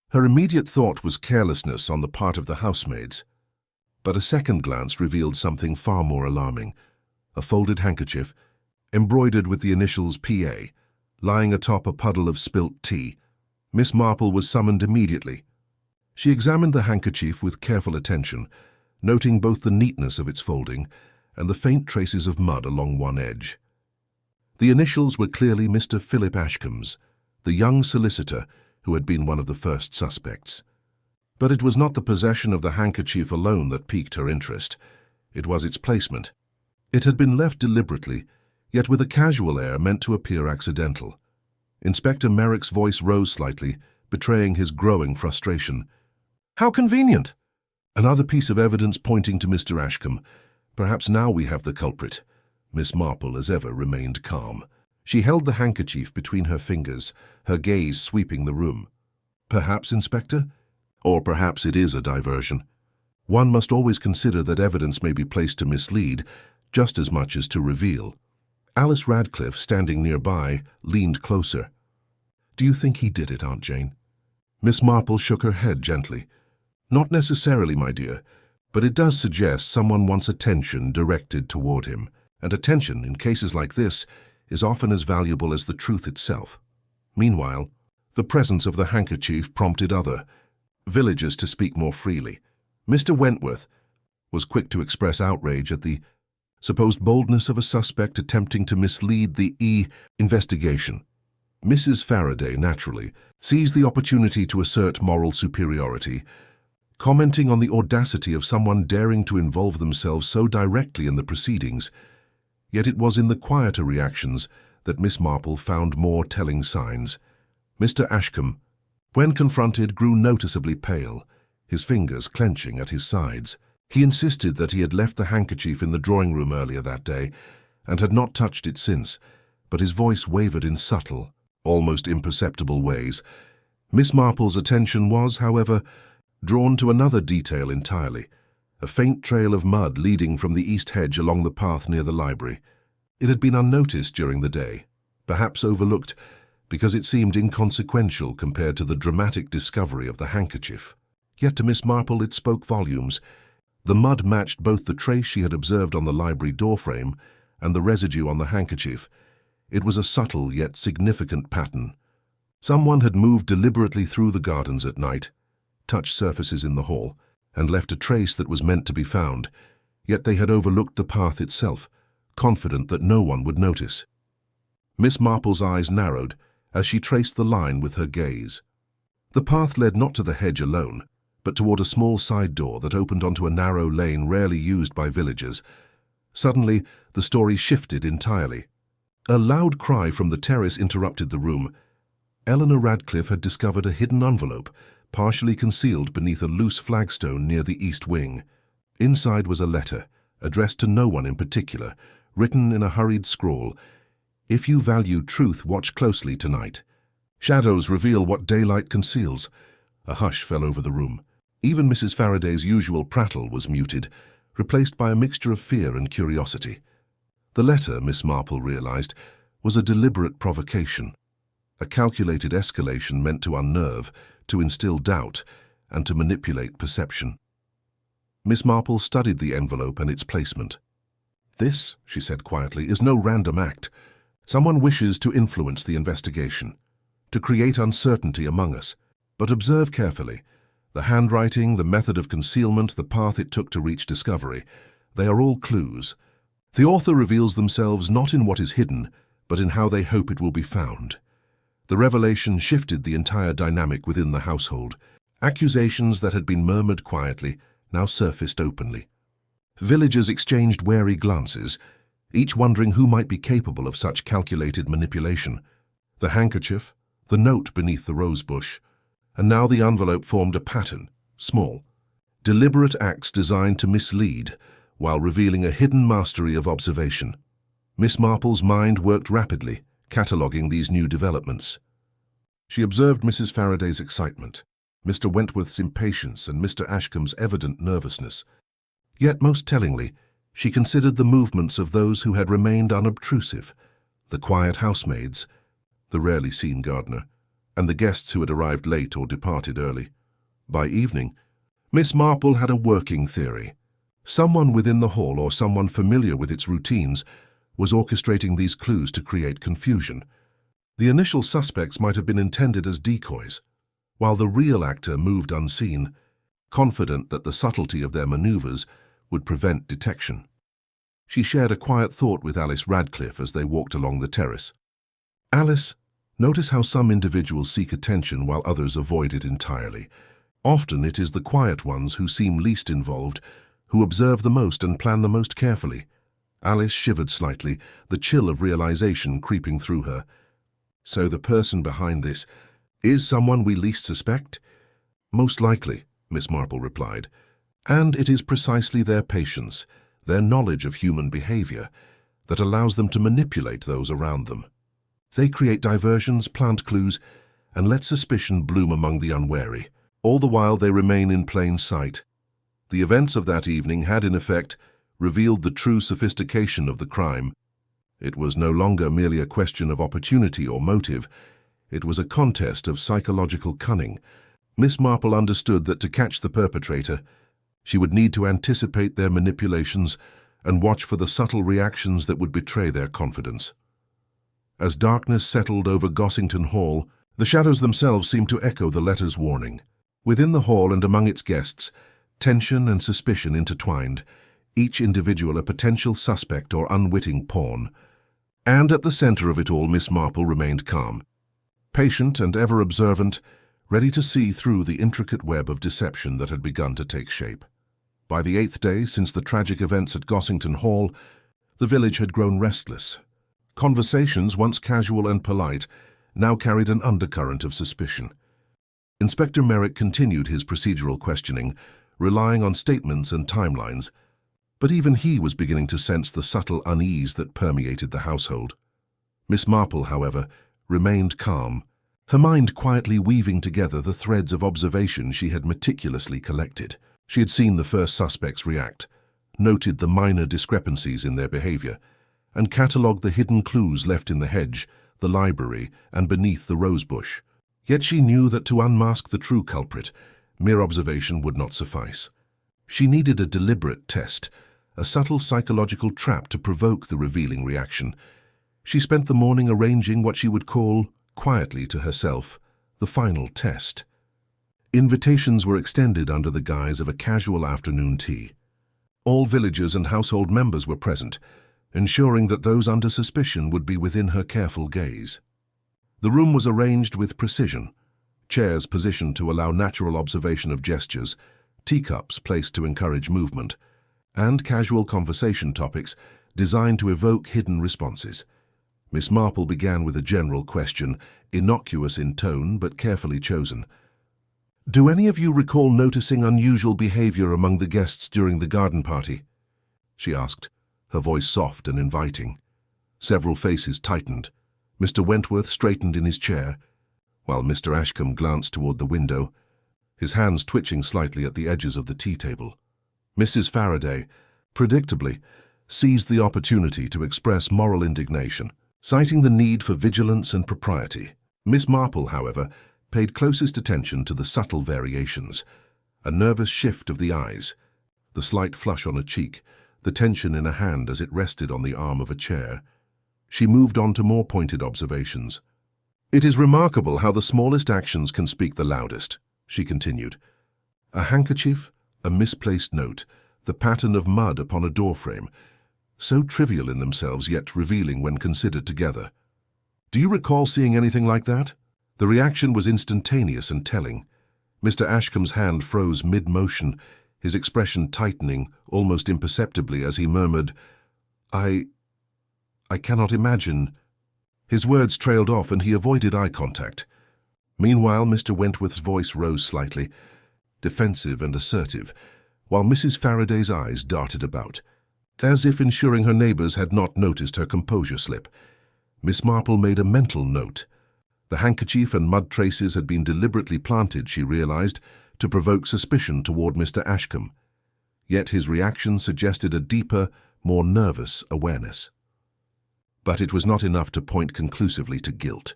Her immediate thought was carelessness on the part of the housemaids, but a second glance revealed something far more alarming. A folded handkerchief, embroidered with the initials P.A., lying atop a puddle of spilt tea. Miss Marple was summoned immediately. She examined the handkerchief with careful attention, noting both the neatness of its folding and the faint traces of mud along one edge. The initials were clearly Mr. Philip Ashcombe's, the young solicitor who had been one of the first suspects. But it was not the possession of the handkerchief alone that piqued her interest. It was its placement. It had been left deliberately, yet with a casual air meant to appear accidental. Inspector Merrick's voice rose slightly, betraying his growing frustration. "How convenient!" Another piece of evidence pointing to Mr. Ashcombe. "Perhaps now we have the culprit." Miss Marple, as ever, remained calm. She held the handkerchief between her fingers, her gaze sweeping the room. "Perhaps, Inspector? Or perhaps it is a diversion. One must always consider that evidence may be placed to mislead, just as much as to reveal." Alice Radcliffe, standing nearby, leaned closer. "Do you think he did it, Aunt Jane?" Miss Marple shook her head gently. "Not necessarily, my dear, but it does suggest someone wants attention directed toward him, and attention, in cases like this, is often as valuable as the truth itself." Meanwhile, the presence of the handkerchief prompted other villagers to speak more freely. Mr. Wentworth was quick to express outrage at the supposed boldness of a suspect attempting to mislead the investigation. Mrs. Faraday, naturally, seized the opportunity to assert moral superiority. commenting on the audacity of someone daring to involve themselves so directly in the proceedings. Yet it was in the quieter reactions that Miss Marple found more telling signs. Mr. Ashcombe, when confronted, grew noticeably pale, his fingers clenching at his sides. He insisted that he had left the handkerchief in the drawing-room earlier that day and had not touched it since, but his voice wavered in subtle, almost imperceptible ways. Miss Marple's attention was, however, drawn to another detail entirely, a faint trail of mud leading from the east hedge along the path near the library. It had been unnoticed during the day, perhaps overlooked because it seemed inconsequential compared to the dramatic discovery of the handkerchief. Yet to Miss Marple it spoke volumes. The mud matched both the trace she had observed on the library doorframe and the residue on the handkerchief. It was a subtle yet significant pattern. Someone had moved deliberately through the gardens at night, touched surfaces in the hall, and left a trace that was meant to be found, yet they had overlooked the path itself, confident that no one would notice. Miss Marple's eyes narrowed as she traced the line with her gaze. The path led not to the hedge alone, but toward a small side door that opened onto a narrow lane rarely used by villagers. Suddenly, the story shifted entirely. A loud cry from the terrace interrupted the room. Eleanor Radcliffe had discovered a hidden envelope, partially concealed beneath a loose flagstone near the east wing. Inside was a letter, addressed to no one in particular, written in a hurried scrawl. "If you value truth, watch closely tonight. Shadows reveal what daylight conceals." A hush fell over the room. Even Mrs. Faraday's usual prattle was muted, replaced by a mixture of fear and curiosity. The letter, Miss Marple realized, was a deliberate provocation, a calculated escalation meant to unnerve, to instill doubt, and to manipulate perception. Miss Marple studied the envelope and its placement. "This," she said quietly, "is no random act. Someone wishes to influence the investigation, to create uncertainty among us. But observe carefully. The handwriting, the method of concealment, the path it took to reach discovery, they are all clues. The author reveals themselves not in what is hidden, but in how they hope it will be found." The revelation shifted the entire dynamic within the household. Accusations that had been murmured quietly now surfaced openly. Villagers exchanged wary glances, each wondering who might be capable of such calculated manipulation. The handkerchief, the note beneath the rosebush, and now the envelope formed a pattern, small, deliberate acts designed to mislead while revealing a hidden mastery of observation. Miss Marple's mind worked rapidly, cataloguing these new developments. She observed Mrs. Faraday's excitement, Mr. Wentworth's impatience, and Mr. Ashcombe's evident nervousness. Yet, most tellingly, she considered the movements of those who had remained unobtrusive, the quiet housemaids, the rarely seen gardener, and the guests who had arrived late or departed early. By evening, Miss Marple had a working theory. Someone within the hall, or someone familiar with its routines, was orchestrating these clues to create confusion. The initial suspects might have been intended as decoys, while the real actor moved unseen, confident that the subtlety of their maneuvers would prevent detection. She shared a quiet thought with Alice Radcliffe as they walked along the terrace. "Alice, notice how some individuals seek attention while others avoid it entirely. Often it is the quiet ones who seem least involved, who observe the most and plan the most carefully." Alice shivered slightly, the chill of realization creeping through her. "So the person behind this is someone we least suspect?" "Most likely," Miss Marple replied. "And it is precisely their patience, their knowledge of human behavior, that allows them to manipulate those around them. They create diversions, plant clues, and let suspicion bloom among the unwary. All the while they remain in plain sight." The events of that evening had, in effect, revealed the true sophistication of the crime. It was no longer merely a question of opportunity or motive. It was a contest of psychological cunning. Miss Marple understood that to catch the perpetrator, she would need to anticipate their manipulations and watch for the subtle reactions that would betray their confidence. As darkness settled over Gossington Hall, the shadows themselves seemed to echo the letter's warning. Within the hall and among its guests, tension and suspicion intertwined, each individual a potential suspect or unwitting pawn. And at the center of it all, Miss Marple remained calm. Patient and ever observant, ready to see through the intricate web of deception that had begun to take shape. By the 8th day since the tragic events at Gossington Hall, the village had grown restless. Conversations, once casual and polite, now carried an undercurrent of suspicion. Inspector Merrick continued his procedural questioning, relying on statements and timelines, but even he was beginning to sense the subtle unease that permeated the household. Miss Marple, however, remained calm, her mind quietly weaving together the threads of observation she had meticulously collected. She had seen the first suspects react, noted the minor discrepancies in their behavior, and catalogued the hidden clues left in the hedge, the library, and beneath the rosebush. Yet she knew that to unmask the true culprit, mere observation would not suffice. She needed a deliberate test, a subtle psychological trap to provoke the revealing reaction. She spent the morning arranging what she would call, quietly to herself, the final test. Invitations were extended under the guise of a casual afternoon tea. All villagers and household members were present, ensuring that those under suspicion would be within her careful gaze. The room was arranged with precision, chairs positioned to allow natural observation of gestures, teacups placed to encourage movement, and casual conversation topics designed to evoke hidden responses. Miss Marple began with a general question, innocuous in tone but carefully chosen. "Do any of you recall noticing unusual behavior among the guests during the garden party?" she asked, her voice soft and inviting. Several faces tightened. Mr. Wentworth straightened in his chair, while Mr. Ashcombe glanced toward the window, his hands twitching slightly at the edges of the tea table. Mrs. Faraday, predictably, seized the opportunity to express moral indignation, citing the need for vigilance and propriety. Miss Marple, however, paid closest attention to the subtle variations, a nervous shift of the eyes, the slight flush on a cheek, the tension in a hand as it rested on the arm of a chair. She moved on to more pointed observations. "It is remarkable how the smallest actions can speak the loudest," she continued. A handkerchief, a misplaced note, the pattern of mud upon a doorframe, so trivial in themselves yet revealing when considered together. "Do you recall seeing anything like that?" The reaction was instantaneous and telling. Mr. Ashcombe's hand froze mid-motion, his expression tightening almost imperceptibly as he murmured, I cannot imagine." His words trailed off and he avoided eye contact. Meanwhile, Mr. Wentworth's voice rose slightly, defensive and assertive, while Mrs. Faraday's eyes darted about, as if ensuring her neighbors had not noticed her composure slip. Miss Marple made a mental note. The handkerchief and mud traces had been deliberately planted, she realized, to provoke suspicion toward Mr. Ashcombe. Yet his reaction suggested a deeper, more nervous awareness. But it was not enough to point conclusively to guilt.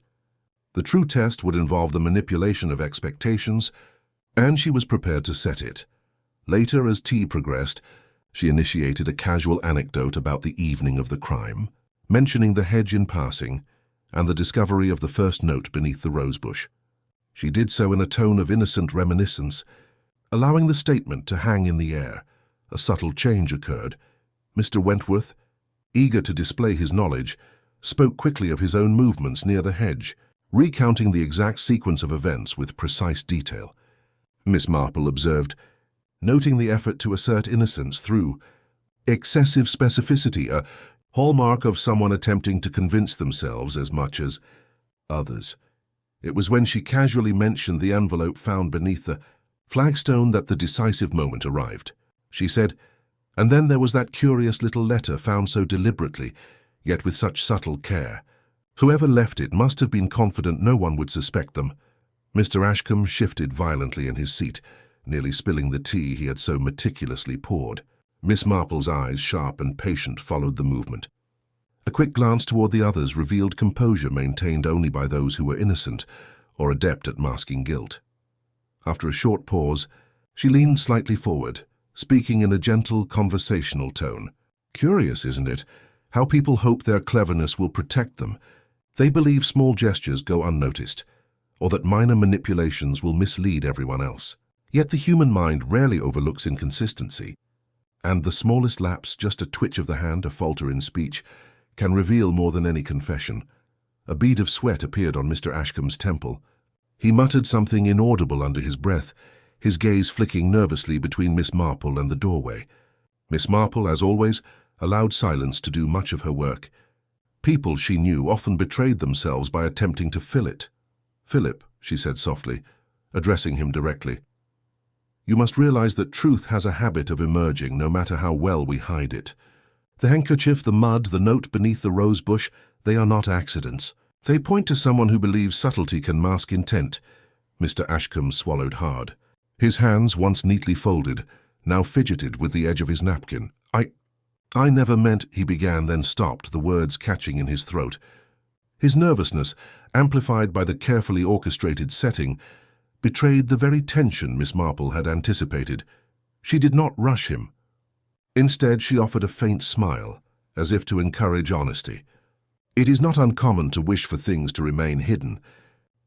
The true test would involve the manipulation of expectations, and she was prepared to set it. Later, as tea progressed, she initiated a casual anecdote about the evening of the crime, mentioning the hedge in passing and the discovery of the first note beneath the rosebush. She did so in a tone of innocent reminiscence, allowing the statement to hang in the air. A subtle change occurred. Mr. Wentworth, eager to display his knowledge, spoke quickly of his own movements near the hedge, recounting the exact sequence of events with precise detail. Miss Marple observed, noting the effort to assert innocence through excessive specificity, a hallmark of someone attempting to convince themselves as much as others. It was when she casually mentioned the envelope found beneath the flagstone that the decisive moment arrived. She said, "And then there was that curious little letter found so deliberately, yet with such subtle care. Whoever left it must have been confident no one would suspect them." Mr. Ashcombe shifted violently in his seat, nearly spilling the tea he had so meticulously poured. Miss Marple's eyes, sharp and patient, followed the movement. A quick glance toward the others revealed composure maintained only by those who were innocent or adept at masking guilt. After a short pause, she leaned slightly forward, speaking in a gentle, conversational tone. "Curious, isn't it, how people hope their cleverness will protect them. They believe small gestures go unnoticed, or that minor manipulations will mislead everyone else. Yet the human mind rarely overlooks inconsistency, and the smallest lapse, just a twitch of the hand, a falter in speech, can reveal more than any confession." A bead of sweat appeared on Mr. Ashcombe's temple. He muttered something inaudible under his breath, his gaze flicking nervously between Miss Marple and the doorway. Miss Marple, as always, allowed silence to do much of her work. People, she knew, often betrayed themselves by attempting to fill it. "Philip," she said softly, addressing him directly, "you must realize that truth has a habit of emerging no matter how well we hide it. The handkerchief, the mud, the note beneath the rose bush, they are not accidents. They point to someone who believes subtlety can mask intent." Mr. Ashcombe swallowed hard. His hands, once neatly folded, now fidgeted with the edge of his napkin. I never meant," he began, then stopped, the words catching in his throat. His nervousness, amplified by the carefully orchestrated setting, betrayed the very tension Miss Marple had anticipated. She did not rush him. Instead, she offered a faint smile, as if to encourage honesty. "It is not uncommon to wish for things to remain hidden.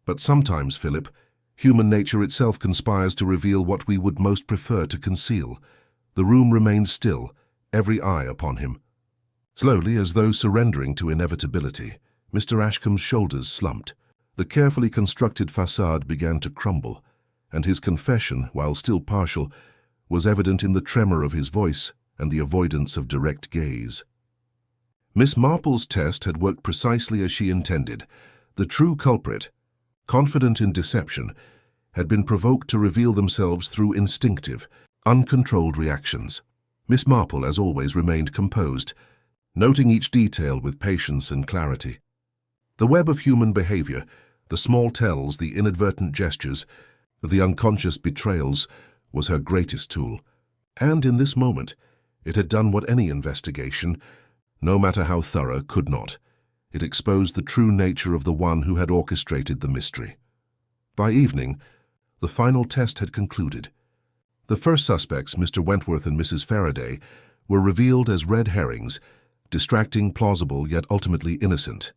But sometimes, Philip, human nature itself conspires to reveal what we would most prefer to conceal." The room remained still, every eye upon him. Slowly, as though surrendering to inevitability, Mr. Ashcombe's shoulders slumped. The carefully constructed facade began to crumble, and his confession, while still partial, was evident in the tremor of his voice and the avoidance of direct gaze. Miss Marple's test had worked precisely as she intended. The true culprit, confident in deception, had been provoked to reveal themselves through instinctive, uncontrolled reactions. Miss Marple, as always, remained composed, noting each detail with patience and clarity. The web of human behavior, the small tells, the inadvertent gestures, the unconscious betrayals, was her greatest tool. And in this moment, it had done what any investigation, no matter how thorough, could not. It exposed the true nature of the one who had orchestrated the mystery. By evening, the final test had concluded. The first suspects, Mr. Wentworth and Mrs. Faraday, were revealed as red herrings, distracting, plausible, yet ultimately innocent.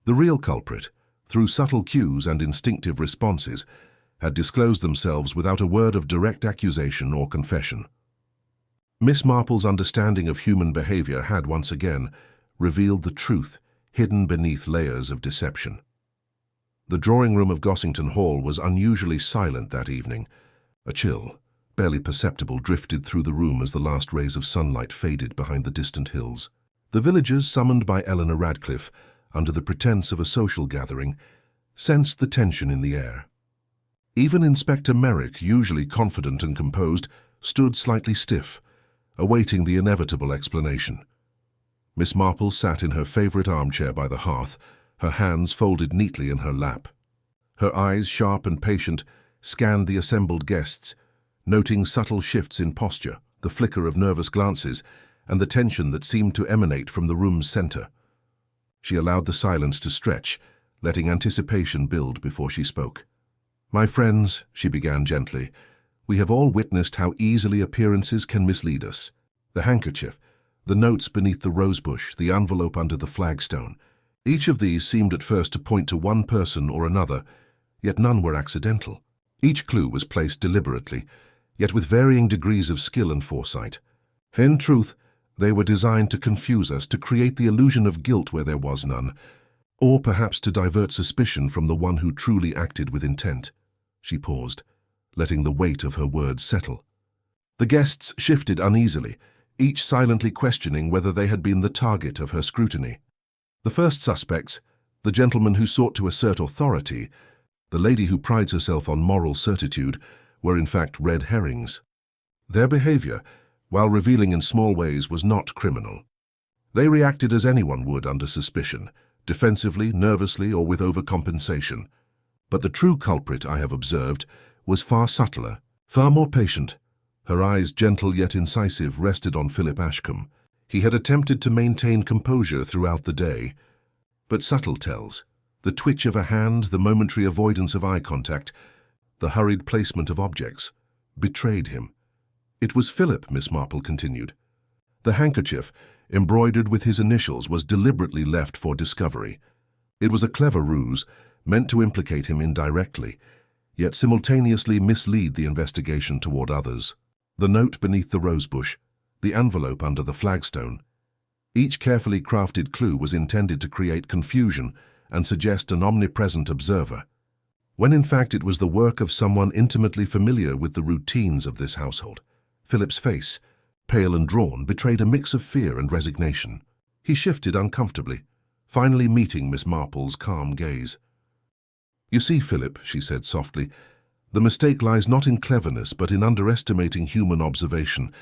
The real culprit, through subtle cues and instinctive responses, had disclosed themselves without a word of direct accusation or confession. Miss Marple's understanding of human behavior had once again revealed the truth hidden beneath layers of deception. The drawing-room of Gossington Hall was unusually silent that evening. A chill, barely perceptible, drifted through the room as the last rays of sunlight faded behind the distant hills. The villagers, summoned by Eleanor Radcliffe under the pretense of a social gathering, sensed the tension in the air. Even Inspector Merrick, usually confident and composed, stood slightly stiff, awaiting the inevitable explanation. Miss Marple sat in her favourite armchair by the hearth, her hands folded neatly in her lap. Her eyes, sharp and patient, scanned the assembled guests, noting subtle shifts in posture, the flicker of nervous glances, and the tension that seemed to emanate from the room's centre. She allowed the silence to stretch, letting anticipation build before she spoke. "My friends," she began gently, "we have all witnessed how easily appearances can mislead us. The handkerchief, the notes beneath the rosebush, the envelope under the flagstone. Each of these seemed at first to point to one person or another, yet none were accidental. Each clue was placed deliberately, yet with varying degrees of skill and foresight. In truth, they were designed to confuse us, to create the illusion of guilt where there was none, or perhaps to divert suspicion from the one who truly acted with intent." She paused, letting the weight of her words settle. The guests shifted uneasily, each silently questioning whether they had been the target of her scrutiny. The first suspects, the gentleman who sought to assert authority, the lady who prides herself on moral certitude, were in fact red herrings. Their behavior, while revealing in small ways, was not criminal. They reacted as anyone would under suspicion, defensively, nervously, or with overcompensation. But the true culprit, I have observed, was far subtler, far more patient. Her eyes, gentle yet incisive, rested on Philip Ashcombe. He had attempted to maintain composure throughout the day, but subtle tells, the twitch of a hand, the momentary avoidance of eye contact, the hurried placement of objects, betrayed him. "It was Philip," Miss Marple continued. "The handkerchief, embroidered with his initials, was deliberately left for discovery. It was a clever ruse, meant to implicate him indirectly, yet simultaneously mislead the investigation toward others. The note beneath the rosebush, the envelope under the flagstone. Each carefully crafted clue was intended to create confusion and suggest an omnipresent observer. when in fact it was the work of someone intimately familiar with the routines of this household. Philip's face, pale and drawn, betrayed a mix of fear and resignation. He shifted uncomfortably, finally meeting Miss Marple's calm gaze. "You see, Philip," she said softly, "the mistake lies not in cleverness but in underestimating human observation.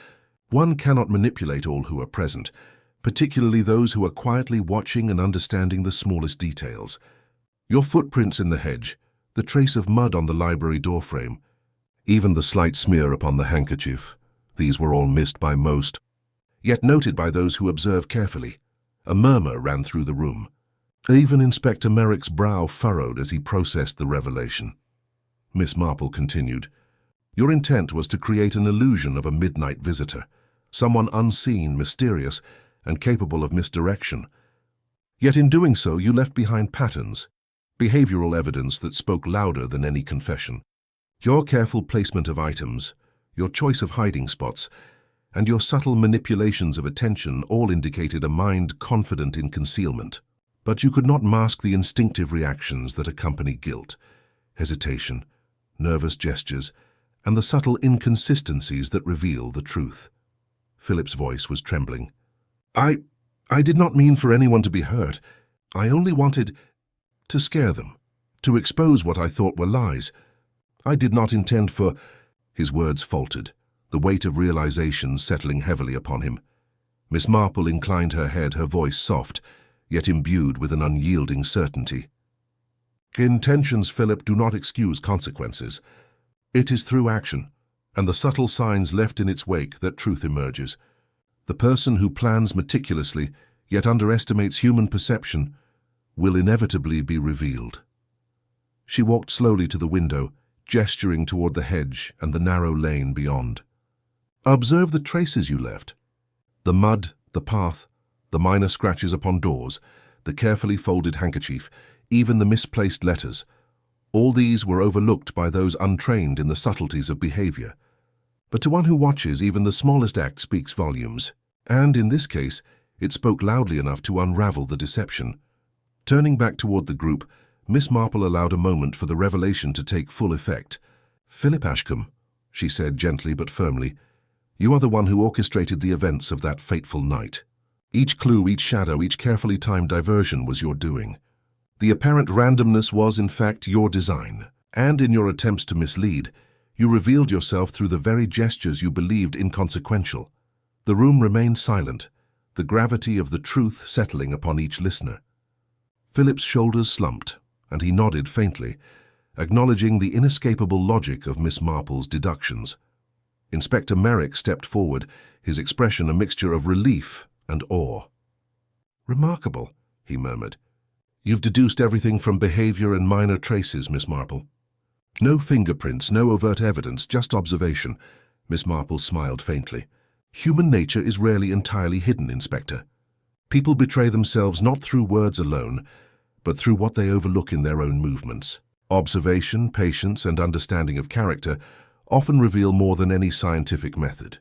One cannot manipulate all who are present, particularly those who are quietly watching and understanding the smallest details. Your footprints in the hedge, the trace of mud on the library doorframe, even the slight smear upon the handkerchief, these were all missed by most, yet noted by those who observe carefully. A murmur ran through the room. Even Inspector Merrick's brow furrowed as he processed the revelation. Miss Marple continued, "Your intent was to create an illusion of a midnight visitor, someone unseen, mysterious, and capable of misdirection. Yet in doing so, you left behind patterns, behavioral evidence that spoke louder than any confession. Your careful placement of items, your choice of hiding spots, and your subtle manipulations of attention all indicated a mind confident in concealment. But you could not mask the instinctive reactions that accompany guilt, hesitation, nervous gestures, and the subtle inconsistencies that reveal the truth." Philip's voice was trembling. I did not mean for anyone to be hurt. I only wanted to scare them, to expose what I thought were lies. I did not intend for—" His words faltered, the weight of realization settling heavily upon him. Miss Marple inclined her head, her voice soft, yet imbued with an unyielding certainty. "Intentions, Philip, do not excuse consequences. It is through action, and the subtle signs left in its wake, that truth emerges. The person who plans meticulously, yet underestimates human perception, will inevitably be revealed." She walked slowly to the window, gesturing toward the hedge and the narrow lane beyond. "Observe the traces you left. The mud, the path, the minor scratches upon doors, the carefully folded handkerchief, even the misplaced letters. All these were overlooked by those untrained in the subtleties of behavior. But to one who watches, even the smallest act speaks volumes, and in this case, it spoke loudly enough to unravel the deception." Turning back toward the group, Miss Marple allowed a moment for the revelation to take full effect. "Philip Ashcombe," she said gently but firmly, "you are the one who orchestrated the events of that fateful night. Each clue, each shadow, each carefully timed diversion was your doing. The apparent randomness was, in fact, your design, and in your attempts to mislead, you revealed yourself through the very gestures you believed inconsequential." The room remained silent, the gravity of the truth settling upon each listener. Philip's shoulders slumped, and he nodded faintly, acknowledging the inescapable logic of Miss Marple's deductions. Inspector Merrick stepped forward, his expression a mixture of relief and awe. "Remarkable," he murmured. "You've deduced everything from behavior and minor traces, Miss Marple." "No fingerprints, no overt evidence, just observation." Miss Marple smiled faintly. "Human nature is rarely entirely hidden, Inspector. People betray themselves not through words alone, but through what they overlook in their own movements. Observation, patience, and understanding of character often reveal more than any scientific method."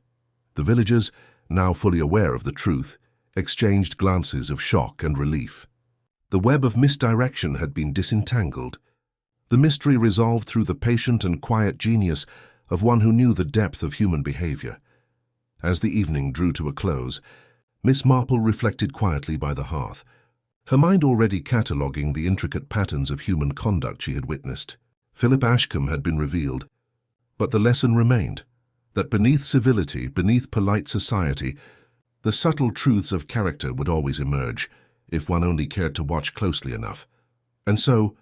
The villagers, now fully aware of the truth, exchanged glances of shock and relief. The web of misdirection had been disentangled, the mystery resolved through the patient and quiet genius of one who knew the depth of human behavior. As the evening drew to a close, Miss Marple reflected quietly by the hearth, her mind already cataloguing the intricate patterns of human conduct she had witnessed. Philip Ashcombe had been revealed, but the lesson remained, that beneath civility, beneath polite society, the subtle truths of character would always emerge, if one only cared to watch closely enough. And so,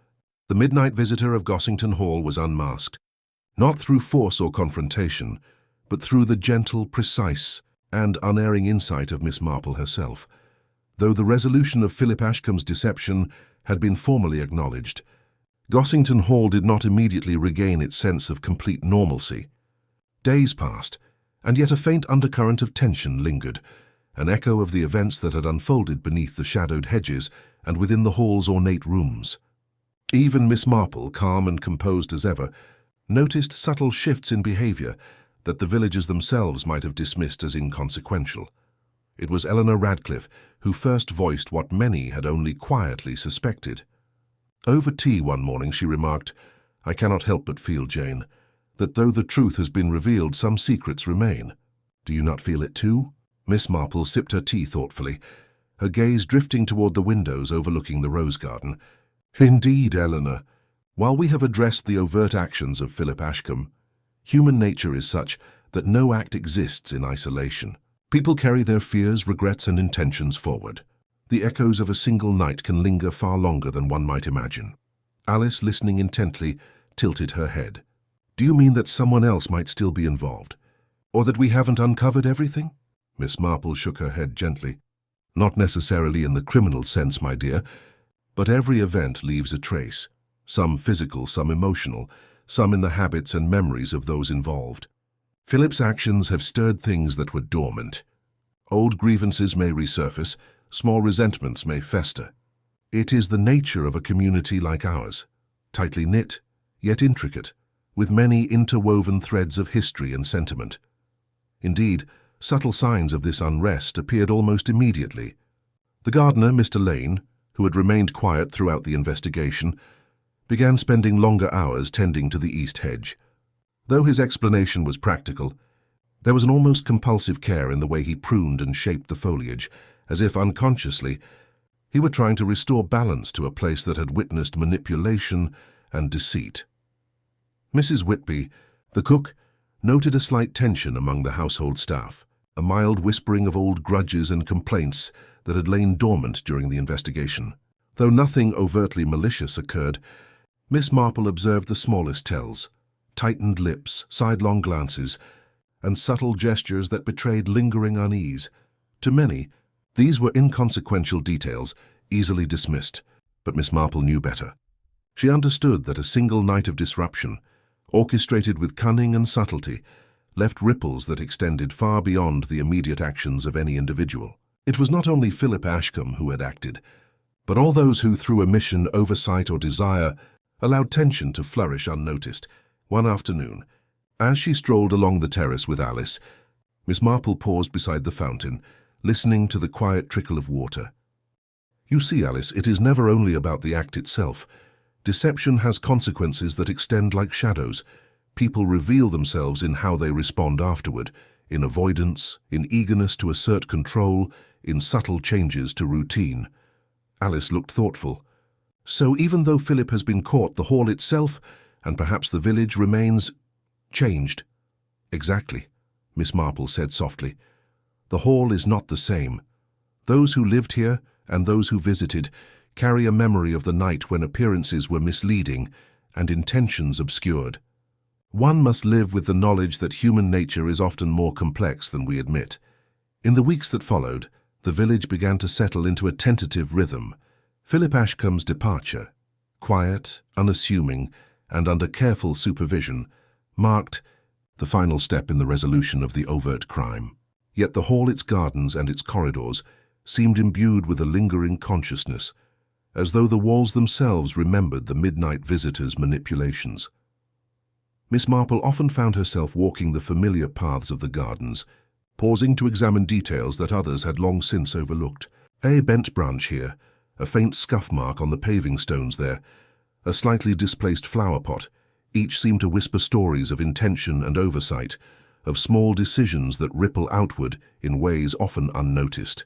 the midnight visitor of Gossington Hall was unmasked, not through force or confrontation, but through the gentle, precise, and unerring insight of Miss Marple herself. Though the resolution of Philip Ashcombe's deception had been formally acknowledged, Gossington Hall did not immediately regain its sense of complete normalcy. Days passed, and yet a faint undercurrent of tension lingered, an echo of the events that had unfolded beneath the shadowed hedges and within the hall's ornate rooms. Even Miss Marple, calm and composed as ever, noticed subtle shifts in behavior that the villagers themselves might have dismissed as inconsequential. It was Eleanor Radcliffe who first voiced what many had only quietly suspected. Over tea one morning she remarked, I cannot help but feel, Jane, that though the truth has been revealed, some secrets remain. Do you not feel it too? Miss Marple sipped her tea thoughtfully, her gaze drifting toward the windows overlooking the rose garden. Indeed, Eleanor. While we have addressed the overt actions of Philip Ashcombe, human nature is such that no act exists in isolation. People carry their fears, regrets, and intentions forward. The echoes of a single night can linger far longer than one might imagine. Alice, listening intently, tilted her head. Do you mean that someone else might still be involved? Or that we haven't uncovered everything? Miss Marple shook her head gently. Not necessarily in the criminal sense, my dear, but every event leaves a trace. Some physical, some emotional, some in the habits and memories of those involved. Philip's actions have stirred things that were dormant. Old grievances may resurface, small resentments may fester. It is the nature of a community like ours, tightly knit, yet intricate, with many interwoven threads of history and sentiment. Indeed, subtle signs of this unrest appeared almost immediately. The gardener, Mr. Lane, who had remained quiet throughout the investigation, began spending longer hours tending to the east hedge. Though his explanation was practical, there was an almost compulsive care in the way he pruned and shaped the foliage, as if unconsciously he were trying to restore balance to a place that had witnessed manipulation and deceit. Mrs. Whitby, the cook, noted a slight tension among the household staff, a mild whispering of old grudges and complaints that had lain dormant during the investigation. Though nothing overtly malicious occurred, Miss Marple observed the smallest tells, tightened lips, sidelong glances, and subtle gestures that betrayed lingering unease. To many, these were inconsequential details, easily dismissed, but Miss Marple knew better. She understood that a single night of disruption, orchestrated with cunning and subtlety, left ripples that extended far beyond the immediate actions of any individual. It was not only Philip Ashcombe who had acted, but all those who, through omission, oversight, or desire, allowed tension to flourish unnoticed. One afternoon, as she strolled along the terrace with Alice, Miss Marple paused beside the fountain, listening to the quiet trickle of water. You see, Alice, it is never only about the act itself. Deception has consequences that extend like shadows. People reveal themselves in how they respond afterward, in avoidance, in eagerness to assert control, in subtle changes to routine. Alice looked thoughtful. So even though Philip has been caught, the hall itself, and perhaps the village, remains changed. Exactly, Miss Marple said softly. The hall is not the same. Those who lived here, and those who visited, carry a memory of the night when appearances were misleading and intentions obscured. One must live with the knowledge that human nature is often more complex than we admit. In the weeks that followed, the village began to settle into a tentative rhythm. Philip Ashcombe's departure, quiet, unassuming, and under careful supervision, marked the final step in the resolution of the overt crime. Yet the hall, its gardens, and its corridors seemed imbued with a lingering consciousness, as though the walls themselves remembered the midnight visitor's manipulations. Miss Marple often found herself walking the familiar paths of the gardens, pausing to examine details that others had long since overlooked. A bent branch here, a faint scuff mark on the paving stones there, a slightly displaced flower pot, each seemed to whisper stories of intention and oversight, of small decisions that ripple outward in ways often unnoticed.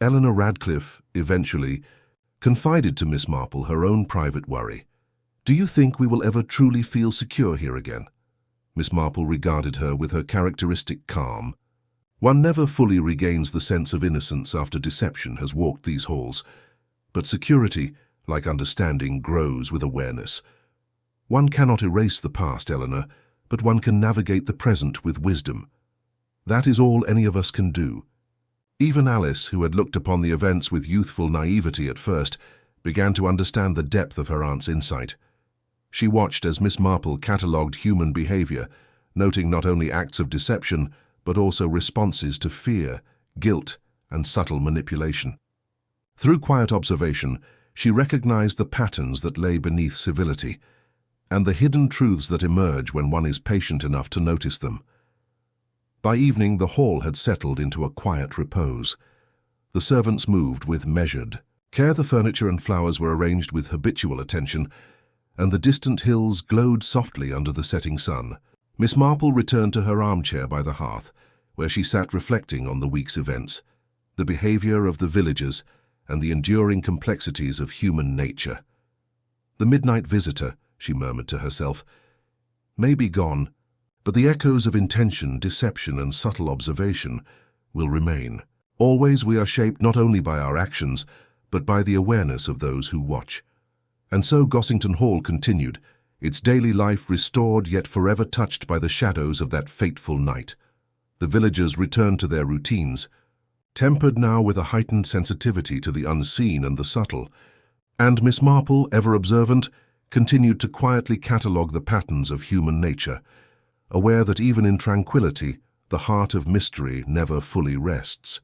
Eleanor Radcliffe, eventually, confided to Miss Marple her own private worry. Do you think we will ever truly feel secure here again? Miss Marple regarded her with her characteristic calm. One never fully regains the sense of innocence after deception has walked these halls, but security, like understanding, grows with awareness. One cannot erase the past, Eleanor, but one can navigate the present with wisdom. That is all any of us can do. Even Alice, who had looked upon the events with youthful naivety at first, began to understand the depth of her aunt's insight. She watched as Miss Marple catalogued human behavior, noting not only acts of deception, but also responses to fear, guilt, and subtle manipulation. Through quiet observation, she recognized the patterns that lay beneath civility, and the hidden truths that emerge when one is patient enough to notice them. By evening, the hall had settled into a quiet repose. The servants moved with measured care. The furniture and flowers were arranged with habitual attention, and the distant hills glowed softly under the setting sun. Miss Marple returned to her armchair by the hearth, where she sat reflecting on the week's events, the behavior of the villagers, and the enduring complexities of human nature. The midnight visitor, she murmured to herself, may be gone, but the echoes of intention, deception, and subtle observation will remain. Always we are shaped not only by our actions, but by the awareness of those who watch. And so Gossington Hall continued, its daily life restored yet forever touched by the shadows of that fateful night. The villagers returned to their routines, tempered now with a heightened sensitivity to the unseen and the subtle, and Miss Marple, ever observant, continued to quietly catalogue the patterns of human nature, aware that even in tranquility, the heart of mystery never fully rests.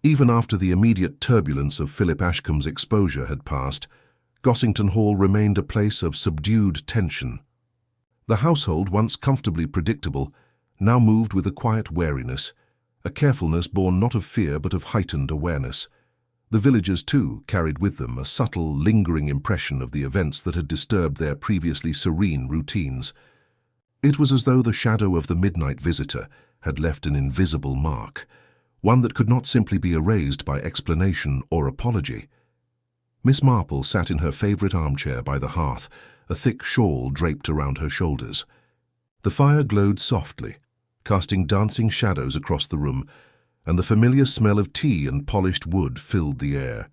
Even after the immediate turbulence of Philip Ashcombe's exposure had passed, Gossington Hall remained a place of subdued tension. The household, once comfortably predictable, now moved with a quiet wariness, a carefulness born not of fear but of heightened awareness. The villagers, too, carried with them a subtle, lingering impression of the events that had disturbed their previously serene routines. It was as though the shadow of the midnight visitor had left an invisible mark, one that could not simply be erased by explanation or apology. Miss Marple sat in her favourite armchair by the hearth, a thick shawl draped around her shoulders. The fire glowed softly, casting dancing shadows across the room, and the familiar smell of tea and polished wood filled the air.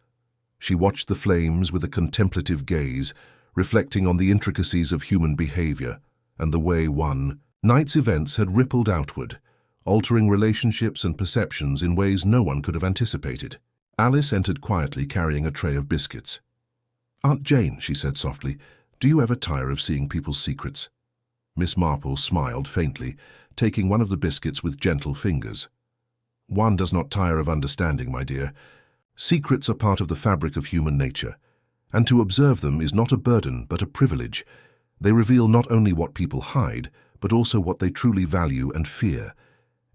She watched the flames with a contemplative gaze, reflecting on the intricacies of human behaviour and the way one night's events had rippled outward, altering relationships and perceptions in ways no one could have anticipated. Alice entered quietly, carrying a tray of biscuits. "Aunt Jane," she said softly, "do you ever tire of seeing people's secrets?" Miss Marple smiled faintly, taking one of the biscuits with gentle fingers. "One does not tire of understanding, my dear. Secrets are part of the fabric of human nature, and to observe them is not a burden but a privilege. They reveal not only what people hide, but also what they truly value and fear.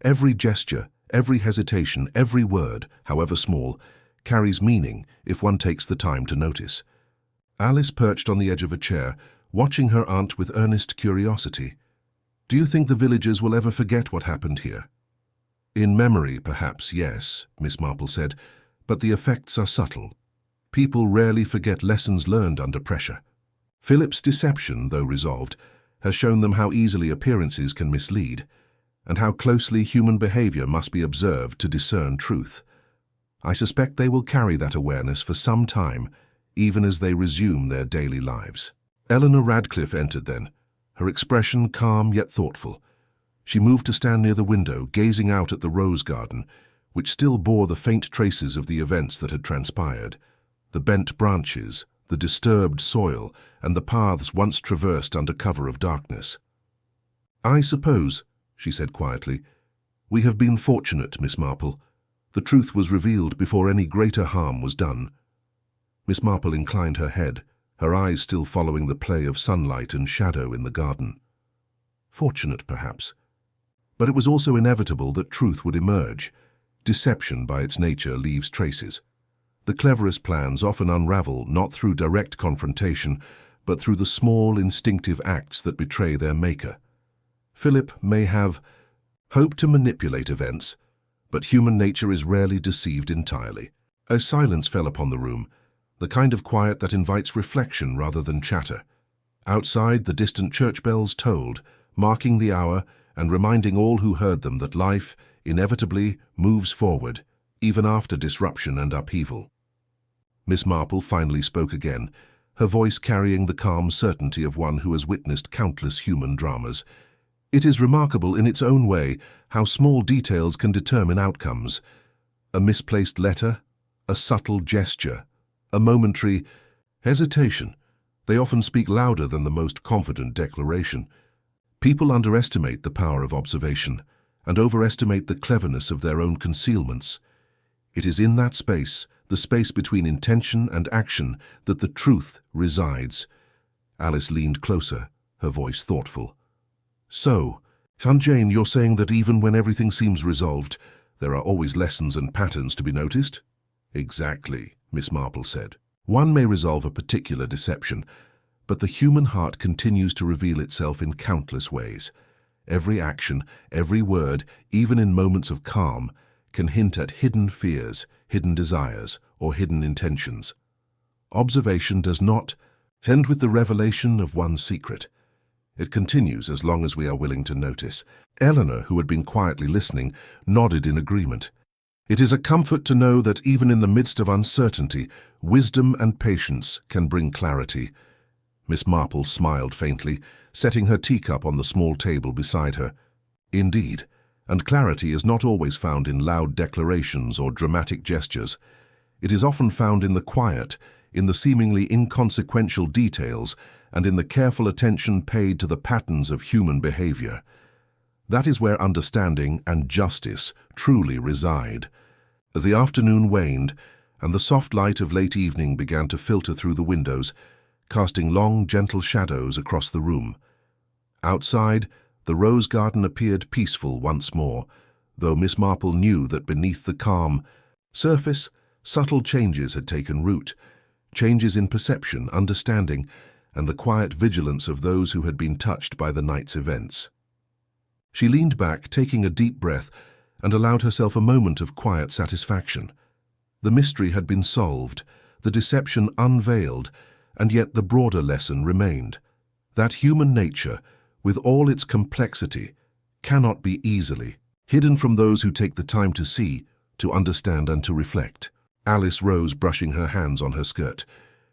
Every gesture, every hesitation, every word, however small, carries meaning if one takes the time to notice." Alice perched on the edge of a chair, watching her aunt with earnest curiosity. "Do you think the villagers will ever forget what happened here?" "In memory, perhaps, yes," Miss Marple said, "but the effects are subtle. People rarely forget lessons learned under pressure. Philip's deception, though resolved, has shown them how easily appearances can mislead, and how closely human behaviour must be observed to discern truth. I suspect they will carry that awareness for some time, even as they resume their daily lives." Eleanor Radcliffe entered then, her expression calm yet thoughtful. She moved to stand near the window, gazing out at the rose garden, which still bore the faint traces of the events that had transpired. The bent branches, the disturbed soil, and the paths once traversed under cover of darkness. "I suppose," she said quietly, "we have been fortunate, Miss Marple. The truth was revealed before any greater harm was done." Miss Marple inclined her head, her eyes still following the play of sunlight and shadow in the garden. "Fortunate, perhaps. But it was also inevitable that truth would emerge. Deception, by its nature, leaves traces. The cleverest plans often unravel not through direct confrontation, but through the small, instinctive acts that betray their maker. Philip may have hoped to manipulate events, but human nature is rarely deceived entirely." A silence fell upon the room, the kind of quiet that invites reflection rather than chatter. Outside, the distant church bells tolled, marking the hour and reminding all who heard them that life, inevitably, moves forward, even after disruption and upheaval. Miss Marple finally spoke again, her voice carrying the calm certainty of one who has witnessed countless human dramas. "It is remarkable in its own way how small details can determine outcomes. A misplaced letter, a subtle gesture, a momentary hesitation. They often speak louder than the most confident declaration. People underestimate the power of observation and overestimate the cleverness of their own concealments. It is in that space, the space between intention and action, that the truth resides." Alice leaned closer, her voice thoughtful. "So, Aunt Jane, you're saying that even when everything seems resolved, there are always lessons and patterns to be noticed?" "Exactly," Miss Marple said. "One may resolve a particular deception, But the human heart continues to reveal itself in countless ways. Every action, every word, even in moments of calm, can hint at hidden fears, hidden desires, or hidden intentions. Observation does not end with the revelation of one's secret. It continues as long as we are willing to notice. Eleanor, who had been quietly listening, nodded in agreement. It is a comfort to know that even in the midst of uncertainty, wisdom and patience can bring clarity. Miss Marple smiled faintly, setting her teacup on the small table beside her. Indeed, and clarity is not always found in loud declarations or dramatic gestures. It is often found in the quiet, in the seemingly inconsequential details, and in the careful attention paid to the patterns of human behavior. That is where understanding and justice truly reside. The afternoon waned, and the soft light of late evening began to filter through the windows, casting long, gentle shadows across the room. Outside, the rose garden appeared peaceful once more, though Miss Marple knew that beneath the calm surface, subtle changes had taken root, changes in perception, understanding, and the quiet vigilance of those who had been touched by the night's events. She leaned back, taking a deep breath, and allowed herself a moment of quiet satisfaction. The mystery had been solved, the deception unveiled, and yet the broader lesson remained. That human nature, with all its complexity, cannot be easily hidden from those who take the time to see, to understand, and to reflect. Alice rose, brushing her hands on her skirt.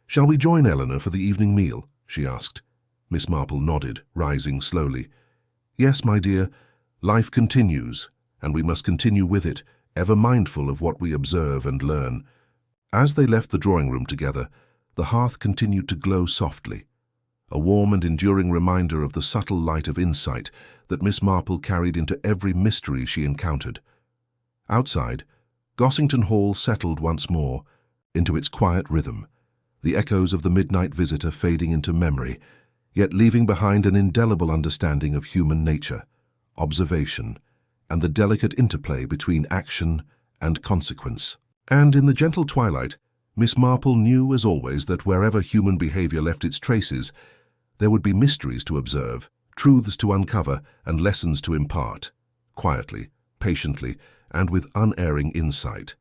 "Shall we join Eleanor for the evening meal?" she asked. Miss Marple nodded, rising slowly. "Yes, my dear, life continues, and we must continue with it, ever mindful of what we observe and learn." As they left the drawing-room together, the hearth continued to glow softly, a warm and enduring reminder of the subtle light of insight that Miss Marple carried into every mystery she encountered. Outside, Gossington Hall settled once more into its quiet rhythm, the echoes of the midnight visitor fading into memory, yet leaving behind an indelible understanding of human nature, observation, and the delicate interplay between action and consequence. And in the gentle twilight, Miss Marple knew, as always, that wherever human behavior left its traces, there would be mysteries to observe, truths to uncover, and lessons to impart, quietly, patiently, and with unerring insight.